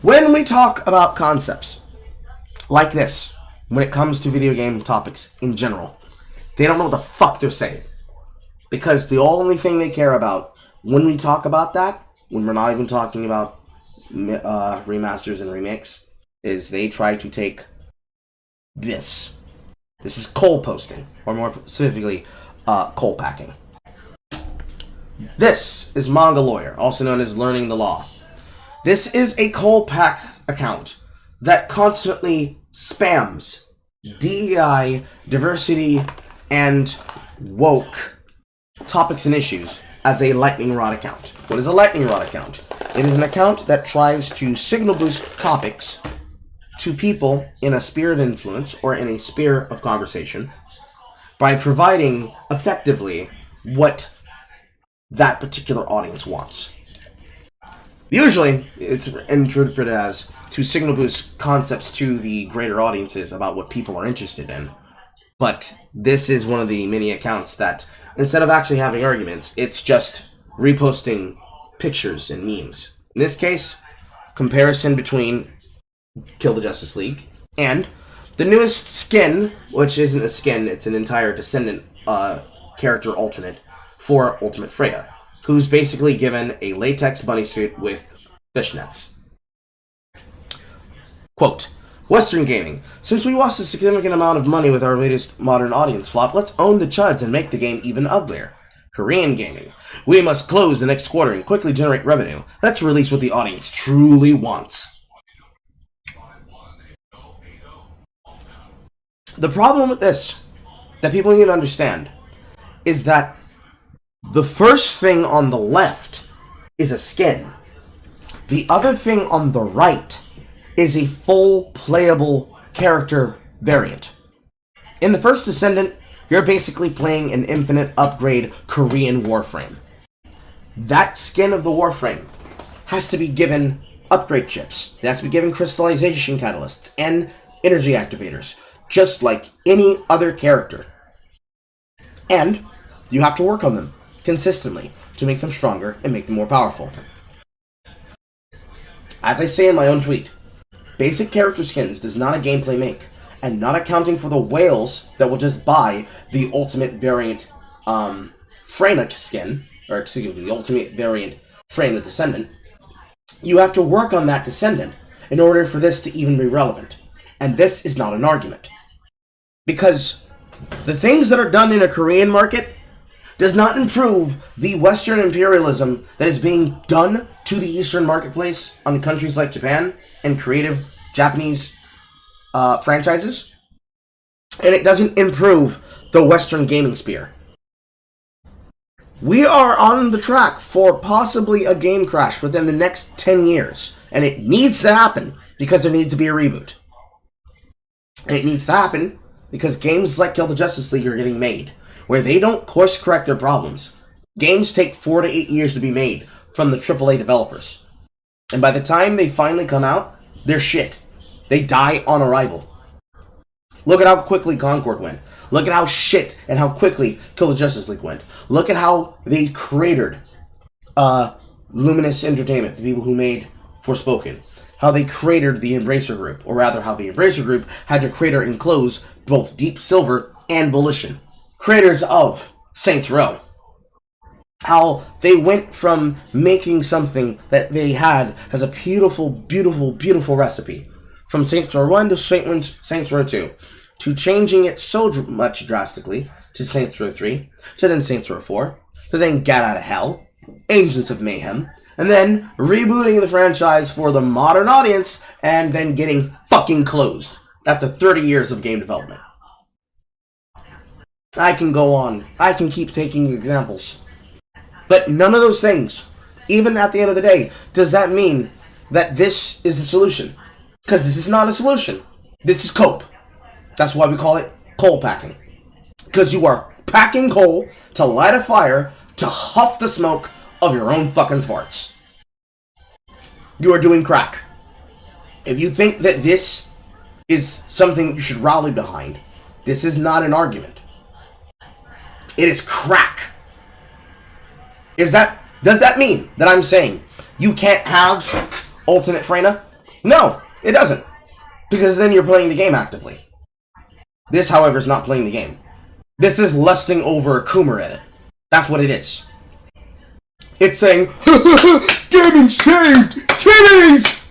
when we talk about concepts like this, when it comes to video game topics in general, they don't know what the fuck they're saying. Because the only thing they care about when we talk about that, when we're not even talking about remasters and remakes, is they try to take this. This is coal posting, or more specifically, coal packing. This is Manga Lawyer, also known as Learning the Law. This is a coal pack account that constantly spams DEI, diversity, and woke topics and issues as a lightning rod account. What is a lightning rod account? It is an account that tries to signal boost topics to people in a sphere of influence or in a sphere of conversation by providing effectively what that particular audience wants. Usually, it's interpreted as to signal boost concepts to the greater audiences about what people are interested in. But this is one of the many accounts that, instead of actually having arguments, it's just reposting pictures and memes. In this case, comparison between Kill the Justice League and the newest skin, which isn't a skin, it's an entire Descendant character alternate for Ultimate Freya, who's basically given a latex bunny suit with fishnets. Quote, Western gaming. Since we lost a significant amount of money with our latest modern audience flop, let's own the chuds and make the game even uglier. Korean gaming. We must close the next quarter and quickly generate revenue. Let's release what the audience truly wants. The problem with this, that people need to understand, is that the first thing on the left is a skin. The other thing on the right is a full playable character variant. In the first Descendant, you're basically playing an infinite upgrade Korean Warframe. That skin of the Warframe has to be given upgrade chips. It has to be given crystallization catalysts and energy activators, just like any other character. And you have to work on them consistently to make them stronger and make them more powerful. As I say in my own tweet, basic character skins does not a gameplay make, and not accounting for the whales that will just buy the ultimate variant Freyna skin, or excuse me, the ultimate variant Freyna Descendant, you have to work on that Descendant in order for this to even be relevant. And this is not an argument. Because the things that are done in a Korean market does not improve the Western imperialism that is being done to the Eastern marketplace on countries like Japan and creative Japanese franchises. And it doesn't improve the Western gaming sphere. We are on the track for possibly a game crash within the next 10 years. And it needs to happen because there needs to be a reboot. And it needs to happen because games like Kill the Justice League are getting made, where they don't course correct their problems. Games take 4 to 8 years to be made from the AAA developers. And by the time they finally come out, they're shit. They die on arrival. Look at how quickly Concord went. Look at how shit and how quickly Kill the Justice League went. Look at how they cratered Luminous Entertainment, the people who made Forspoken. How they cratered the Embracer Group, or rather how the Embracer Group had to crater and close both Deep Silver and Volition, creators of Saints Row. How they went from making something that they had as a beautiful, beautiful, beautiful recipe, from Saints Row 1 to Saints Row 2, to changing it so much drastically to Saints Row 3, to then Saints Row 4, to then Get Out of Hell, Agents of Mayhem, and then rebooting the franchise for the modern audience, and then getting fucking closed after 30 years of game development. I can go on. I can keep taking examples. But none of those things, even at the end of the day, does that mean that this is the solution. Because this is not a solution. This is cope. That's why we call it coal packing. Because you are packing coal to light a fire to huff the smoke of your own fucking farts. You are doing crack. If you think that this is something you should rally behind, this is not an argument. It is crack. Does that mean that I'm saying you can't have alternate Freyna? No, it doesn't. Because then you're playing the game actively. This, however, is not playing the game. This is lusting over a Coomer edit. That's what it is. It's saying, gaming saved! Titties!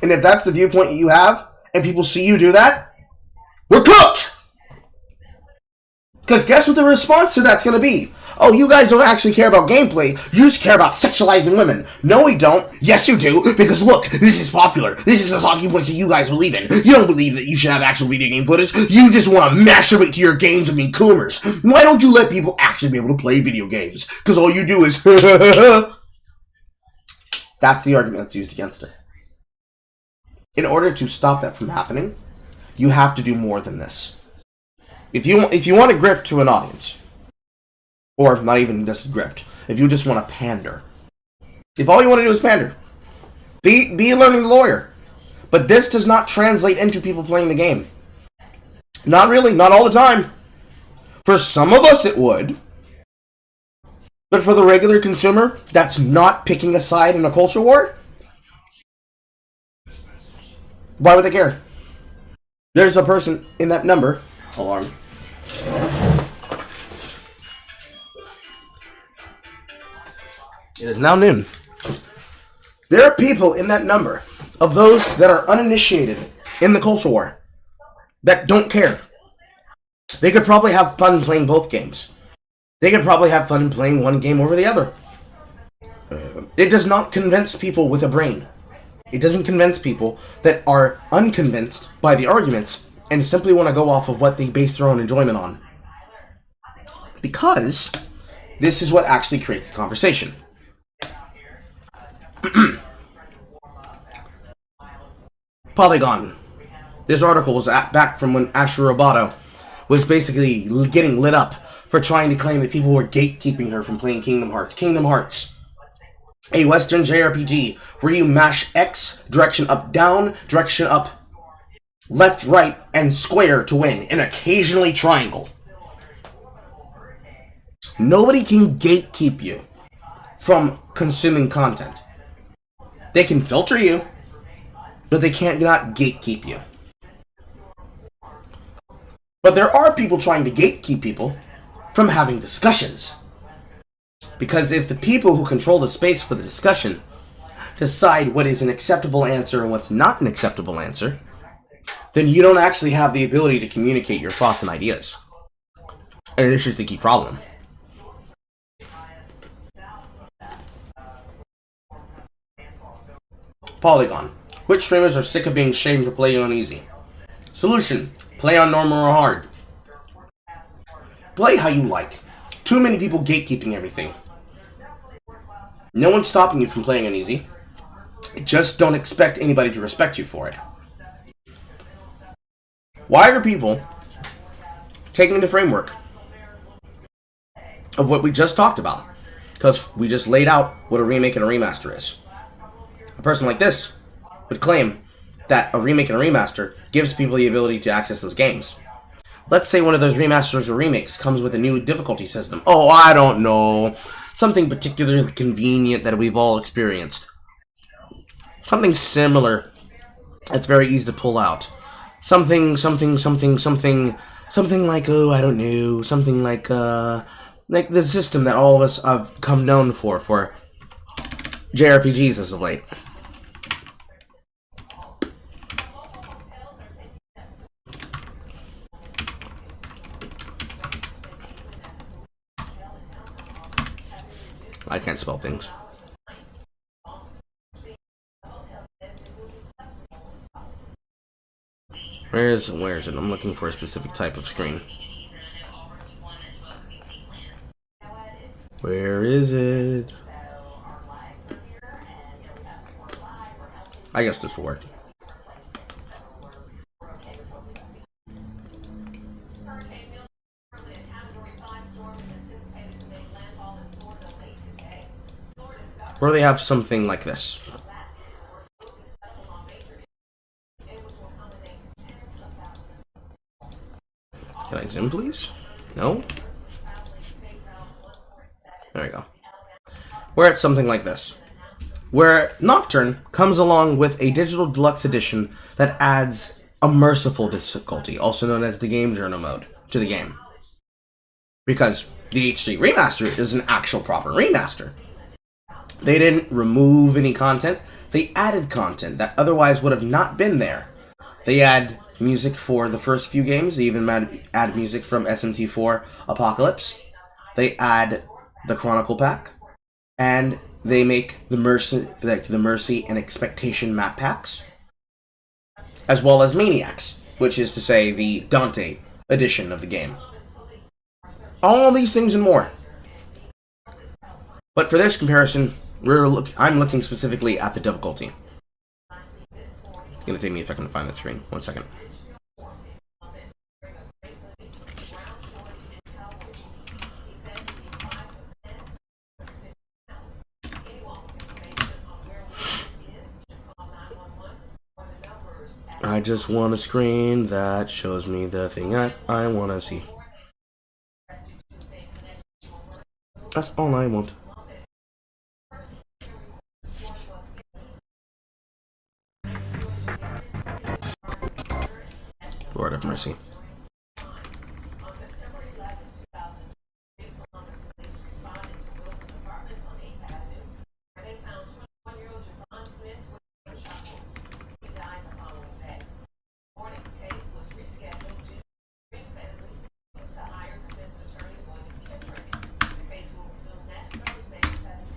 And if that's the viewpoint you have, and people see you do that, we're cooked! Because guess what the response to that's going to be? Oh, you guys don't actually care about gameplay. You just care about sexualizing women. No, we don't. Yes, you do. Because look, this is popular. This is the talking points that you guys believe in. You don't believe that you should have actual video game footage. You just want to masturbate to your games and be coomers. Why don't you let people actually be able to play video games? Because all you do is... That's the argument that's used against it. In order to stop that from happening, you have to do more than this. If you want to grift to an audience, or not even just grift, if you just want to pander, if all you want to do is pander, be a learning lawyer. But this does not translate into people playing the game. Not really, not all the time. For some of us it would. But for the regular consumer that's not picking a side in a culture war, why would they care? There's a person in that number. Alarm. It is now noon. There are people in that number of those that are uninitiated in the culture war, that don't care. They could probably have fun playing both games. They could probably have fun playing one game over the other. It does not convince people with a brain. It doesn't convince people that are unconvinced by the arguments and simply want to go off of what they base their own enjoyment on. Because this is what actually creates the conversation. Polygon. This article was back from when Asher Roboto was basically getting lit up for trying to claim that people were gatekeeping her from playing Kingdom Hearts. Kingdom Hearts, a Western JRPG where you mash X, direction up down, direction up left, right, and square to win, and occasionally triangle. Nobody can gatekeep you from consuming content. They can filter you, but they can't not gatekeep you. But there are people trying to gatekeep people from having discussions. Because if the people who control the space for the discussion decide what is an acceptable answer and what's not an acceptable answer, then you don't actually have the ability to communicate your thoughts and ideas. And this is the key problem. Polygon. Which streamers are sick of being shamed for playing on easy? Solution. Play on normal or hard. Play how you like. Too many people gatekeeping everything. No one's stopping you from playing on easy. Just don't expect anybody to respect you for it. Why are people taking the framework of what we just talked about? Because we just laid out what a remake and a remaster is. A person like this would claim that a remake and a remaster gives people the ability to access those games. Let's say one of those remasters or remakes comes with a new difficulty system. Oh, I don't know. Something particularly convenient that we've all experienced. Something similar that's very easy to pull out. Something like, oh, I don't know. Something like the system that all of us have come known for JRPGs as of late. I can't spell things. Where is it? I'm looking for a specific type of screen. Where is it? I guess this will work. Or they have something like this. Can I zoom, please? No? There we go. We're at something like this, where Nocturne comes along with a digital deluxe edition that adds a merciful difficulty, also known as the Game Journal mode, to the game. Because the HD remaster is an actual proper remaster. They didn't remove any content, they added content that otherwise would have not been there. They add music for the first few games, they even add music from SMT4 Apocalypse. They add the Chronicle Pack, and they make the Mercy and Expectation map packs, as well as Maniacs, which is to say the Dante edition of the game. All these things and more. But for this comparison, I'm looking specifically at the difficulty. It's gonna take me a second to find that screen. 1 second. I just want a screen that shows me the thing that I want to see. That's all I want. Lord have mercy.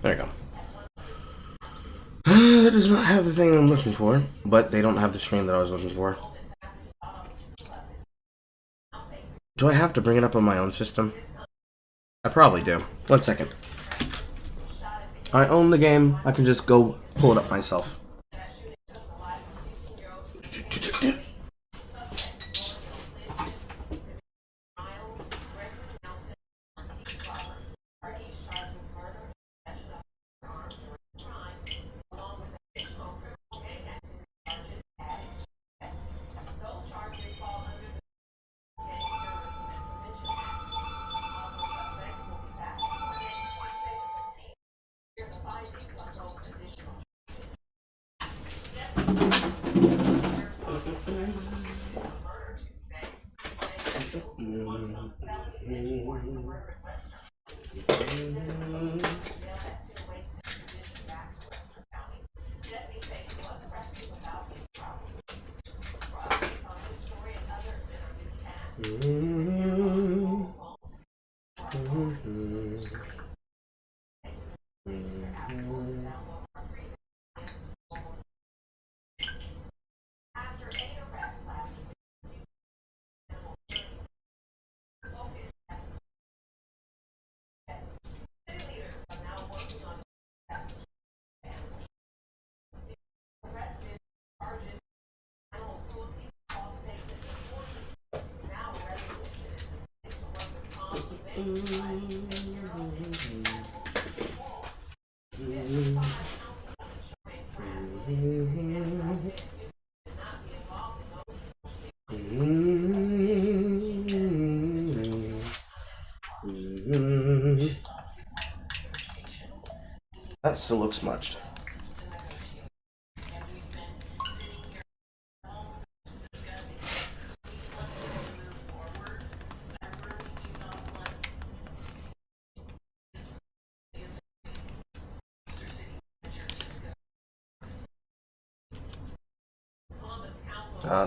There you go. That does not have the thing I'm looking for, but they don't have the screen that I was looking for. Do I have to bring it up on my own system? I probably do. 1 second. I own the game. I can just go pull it up myself. That still looks smudged.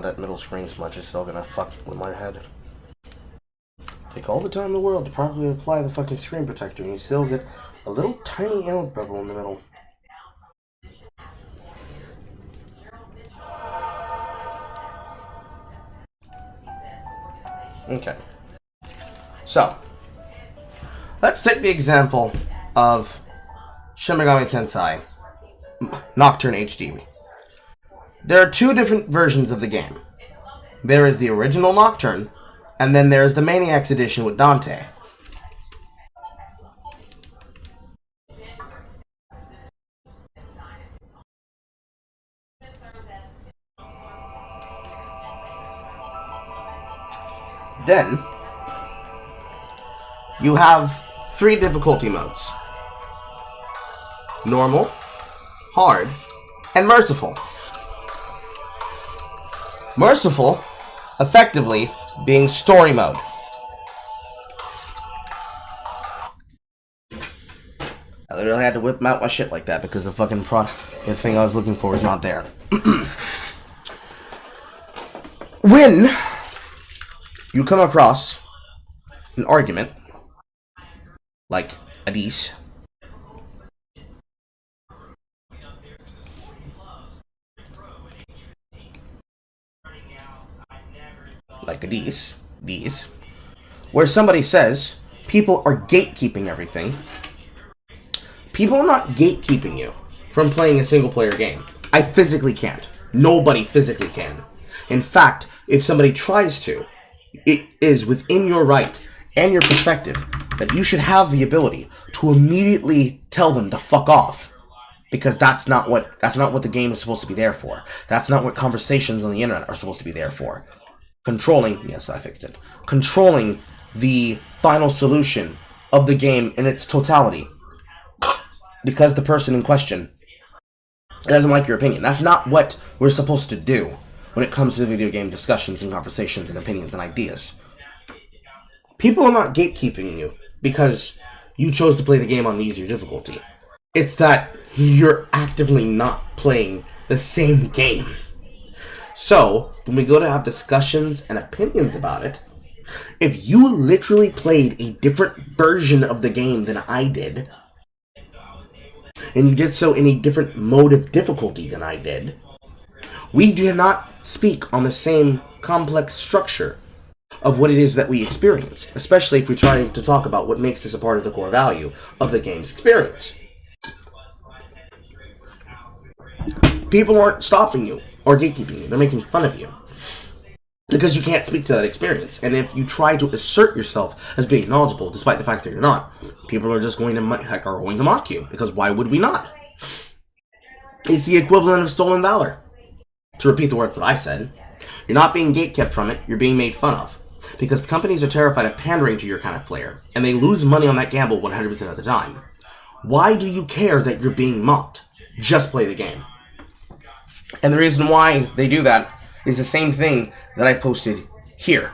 That middle screen smudge is still gonna fuck with my head. Take all the time in the world to properly apply the fucking screen protector, and you still get a little tiny ink bubble in the middle. Okay. So, let's take the example of Shin Megami Tensei Nocturne HD. There are two different versions of the game. There is the original Nocturne, and then there is the Maniacs edition with Dante. Then, you have 3 difficulty modes. Normal, hard, and merciful. Merciful, effectively, being story mode. I literally had to whip out my shit like that because the fucking the thing I was looking for is not there. When you come across an argument, like Adis, where somebody says people are gatekeeping everything, people are not gatekeeping you from playing a single-player game. I physically can't. Nobody physically can. In fact, if somebody tries to, it is within your right and your perspective that you should have the ability to immediately tell them to fuck off, because that's not what the game is supposed to be there for. That's not what conversations on the internet are supposed to be there for. Controlling the final solution of the game in its totality, because the person in question doesn't like your opinion. That's not what we're supposed to do when it comes to video game discussions and conversations and opinions and ideas. People are not gatekeeping you because you chose to play the game on the easier difficulty. It's that you're actively not playing the same game. So, when we go to have discussions and opinions about it, if you literally played a different version of the game than I did, and you did so in a different mode of difficulty than I did, we do not speak on the same complex structure of what it is that we experienced, especially if we're trying to talk about what makes this a part of the core value of the game's experience. People aren't stopping you or gatekeeping you. They're making fun of you because you can't speak to that experience. And if you try to assert yourself as being knowledgeable, despite the fact that you're not, people are just going to mock you, because why would we not? It's the equivalent of stolen valor. To repeat the words that I said, you're not being gatekept from it, you're being made fun of. Because companies are terrified of pandering to your kind of player, and they lose money on that gamble 100% of the time. Why do you care that you're being mocked? Just play the game. And the reason why they do that is the same thing that I posted here.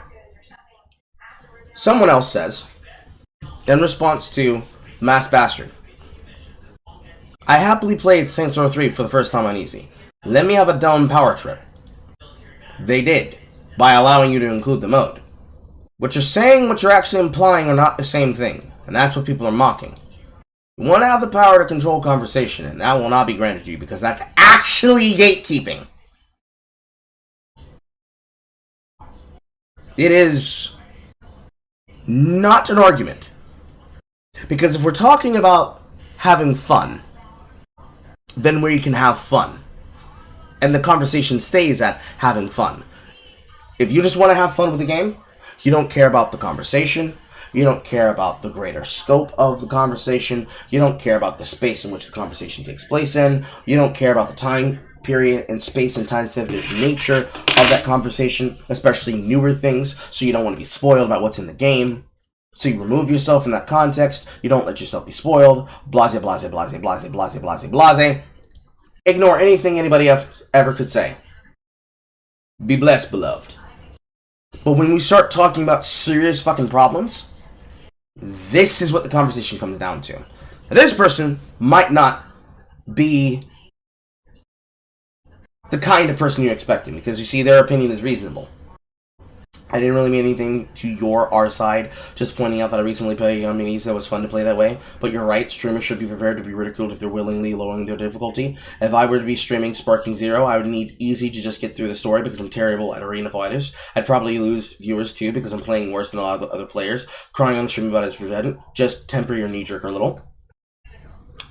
Someone else says, in response to Mass Bastard, I happily played Censored 3 for the first time on easy. Let me have a dumb power trip. They did, by allowing you to include the mode. What you're saying and what you're actually implying are not the same thing, and that's what people are mocking. You want to have the power to control conversation, and that will not be granted to you, because that's actually gatekeeping. It is not an argument. Because if we're talking about having fun, then we can have fun. And the conversation stays at having fun. If you just want to have fun with the game, you don't care about the conversation, you don't care about the greater scope of the conversation, you don't care about the space in which the conversation takes place in, you don't care about the time period and space and time-sensitive nature of that conversation, especially newer things, so you don't want to be spoiled about what's in the game. So you remove yourself from that context, you don't let yourself be spoiled, blase, blase, blase, blase, blase, blase, blase. Ignore anything anybody ever could say. Be blessed, beloved. But when we start talking about serious fucking problems, this is what the conversation comes down to. Now, this person might not be the kind of person you're expecting, because you see, their opinion is reasonable. I didn't really mean anything to our side, just pointing out that I recently played on minis that was fun to play that way. But you're right, streamers should be prepared to be ridiculed if they're willingly lowering their difficulty. If I were to be streaming Sparking Zero, I would need easy to just get through the story because I'm terrible at arena fighters. I'd probably lose viewers too because I'm playing worse than a lot of the other players. Crying on the stream about it is prevented. Just temper your knee-jerk a little.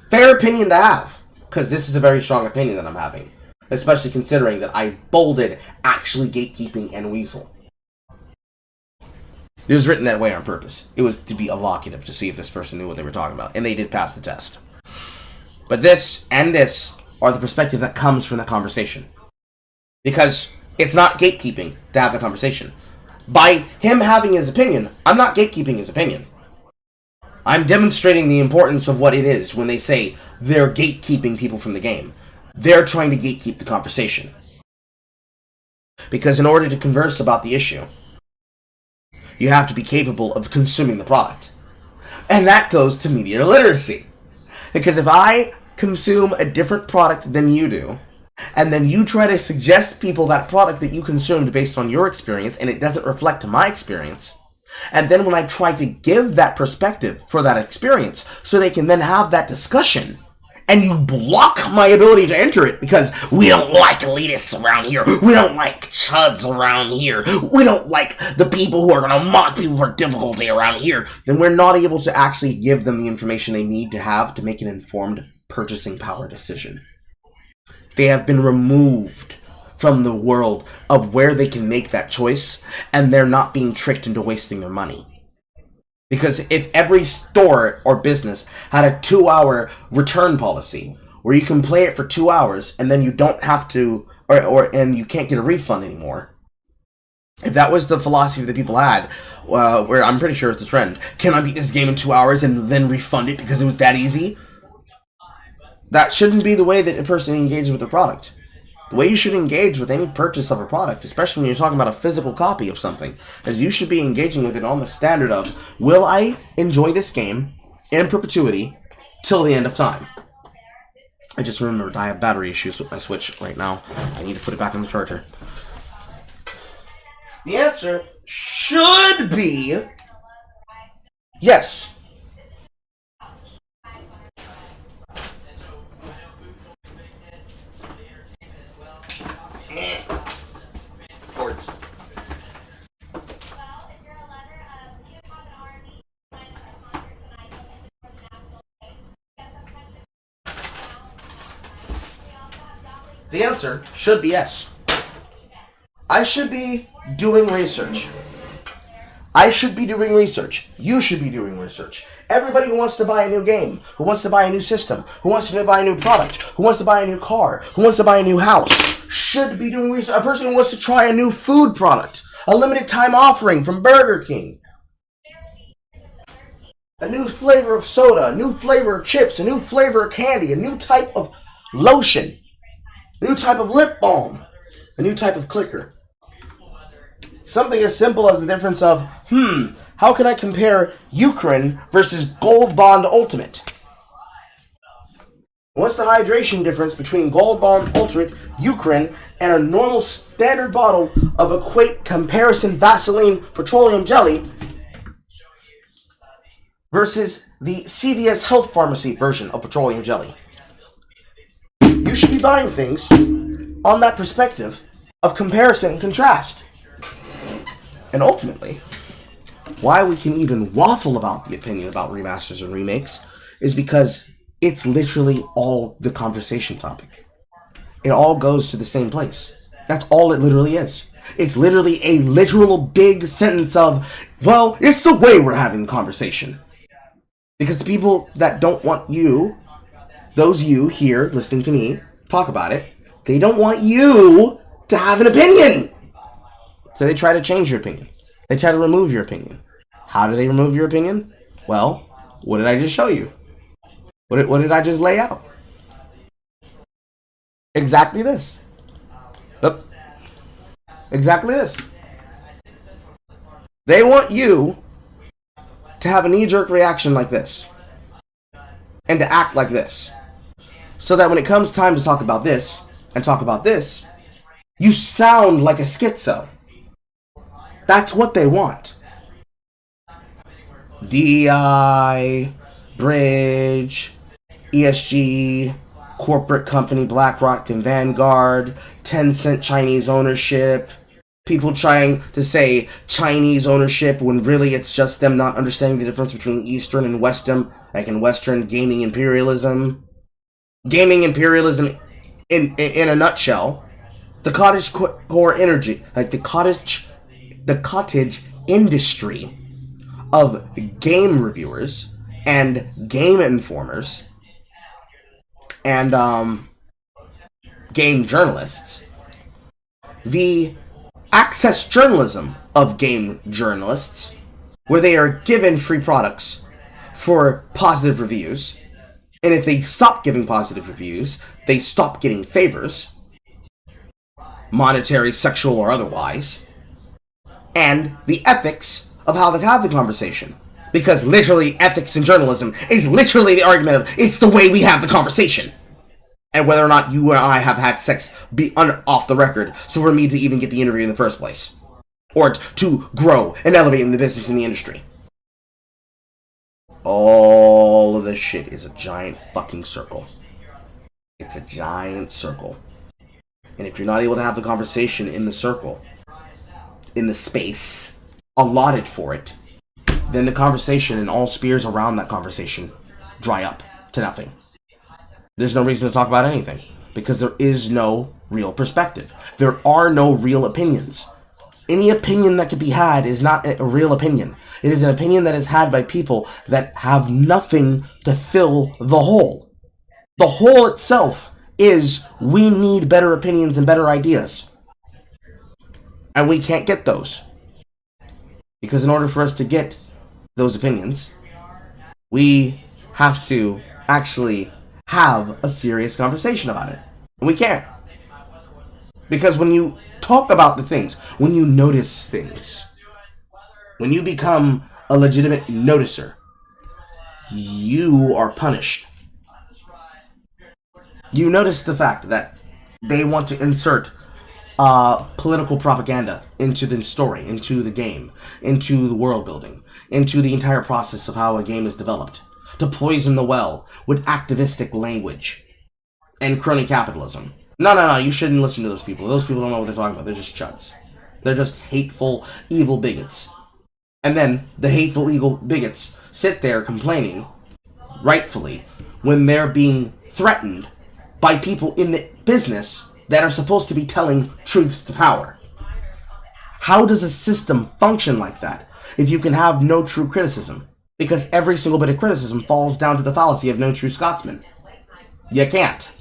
Fair opinion to have, because this is a very strong opinion that I'm having. Especially considering that I bolded actually gatekeeping and weasel. It was written that way on purpose. It was to be evocative, to see if this person knew what they were talking about. And they did pass the test. But this and this are the perspective that comes from the conversation. Because it's not gatekeeping to have the conversation. By him having his opinion, I'm not gatekeeping his opinion. I'm demonstrating the importance of what it is when they say they're gatekeeping people from the game. They're trying to gatekeep the conversation. Because in order to converse about the issue, you have to be capable of consuming the product. And that goes to media literacy. Because if I consume a different product than you do, and then you try to suggest people that product that you consumed based on your experience, and it doesn't reflect my experience, and then when I try to give that perspective for that experience, so they can then have that discussion, and you block my ability to enter it because we don't like elitists around here. We don't like chuds around here. We don't like the people who are going to mock people for difficulty around here. Then we're not able to actually give them the information they need to have to make an informed purchasing power decision. They have been removed from the world of where they can make that choice, and they're not being tricked into wasting their money. Because if every store or business had a 2-hour return policy, where you can play it for 2 hours and then you don't have to, and you can't get a refund anymore. If that was the philosophy that people had, where I'm pretty sure it's a trend, can I beat this game in 2 hours and then refund it because it was that easy? That shouldn't be the way that a person engages with a product. The way you should engage with any purchase of a product, especially when you're talking about a physical copy of something, is you should be engaging with it on the standard of, will I enjoy this game in perpetuity till the end of time? I just remembered I have battery issues with my Switch right now. I need to put it back on the charger. The answer should be yes. The answer should be yes. I should be doing research. I should be doing research. You should be doing research. Everybody who wants to buy a new game, who wants to buy a new system, who wants to buy a new product, who wants to buy a new car, who wants to buy a new house, should be doing research. A person who wants to try a new food product, a limited time offering from Burger King, a new flavor of soda, a new flavor of chips, a new flavor of candy, a new type of lotion, a new type of lip balm, a new type of clicker. Something as simple as the difference of, how can I compare Ukraine versus Gold Bond Ultimate? What's the hydration difference between Gold Bond Ultimate, Ukraine, and a normal standard bottle of Equate Comparison Vaseline Petroleum Jelly versus the CVS Health Pharmacy version of Petroleum Jelly? You should be buying things on that perspective of comparison and contrast. And ultimately, why we can even waffle about the opinion about remasters and remakes is because it's literally all the conversation topic. It all goes to the same place. That's all it literally is. It's literally a literal big sentence of, well, it's the way we're having the conversation. Because the people that don't want you, those you here listening to me talk about it, they don't want you to have an opinion. So they try to change your opinion. They try to remove your opinion. How do they remove your opinion? Well, what did I just show you? What did I just lay out? Exactly this. Yep. Exactly this. They want you to have a knee-jerk reaction like this. And to act like this. So that when it comes time to talk about this, and talk about this, you sound like a schizo. That's what they want. DEI, Bridge, ESG, corporate company BlackRock and Vanguard, Tencent Chinese ownership, people trying to say Chinese ownership when really it's just them not understanding the difference between Eastern and Western, like in Western gaming imperialism. Gaming imperialism in a nutshell. The cottage core energy, like the cottage industry of game reviewers and game informers and game journalists, the access journalism of game journalists, where they are given free products for positive reviews, and if they stop giving positive reviews, they stop getting favors, monetary, sexual, or otherwise, and the ethics of how they have the conversation. Because literally, ethics in journalism is literally the argument of, it's the way we have the conversation. And whether or not you and I have had sex be off the record, so for me to even get the interview in the first place. Or to grow and elevate in the business in the industry. All of this shit is a giant fucking circle. It's a giant circle. And if you're not able to have the conversation in the circle, in the space allotted for it, then the conversation and all spheres around that conversation dry up to nothing. There's no reason to talk about anything, because there is no real perspective. There are no real opinions. Any opinion that could be had is not a real opinion. It is an opinion that is had by people that have nothing to fill the hole. The hole itself is, we need better opinions and better ideas. And we can't get those. Because in order for us to get those opinions, we have to actually have a serious conversation about it. And we can't. Because when you talk about the things, when you notice things, when you become a legitimate noticer, you are punished. You notice the fact that they want to insert political propaganda into the story, into the game, into the world building, into the entire process of how a game is developed, to poison the well with activistic language and crony capitalism. No, you shouldn't listen to those people. Those people don't know what they're talking about. They're just chuds. They're just hateful, evil bigots. And then the hateful, evil bigots sit there complaining, rightfully, when they're being threatened by people in the business that are supposed to be telling truths to power. How does a system function like that if you can have no true criticism? Because every single bit of criticism falls down to the fallacy of no true Scotsman. You can't.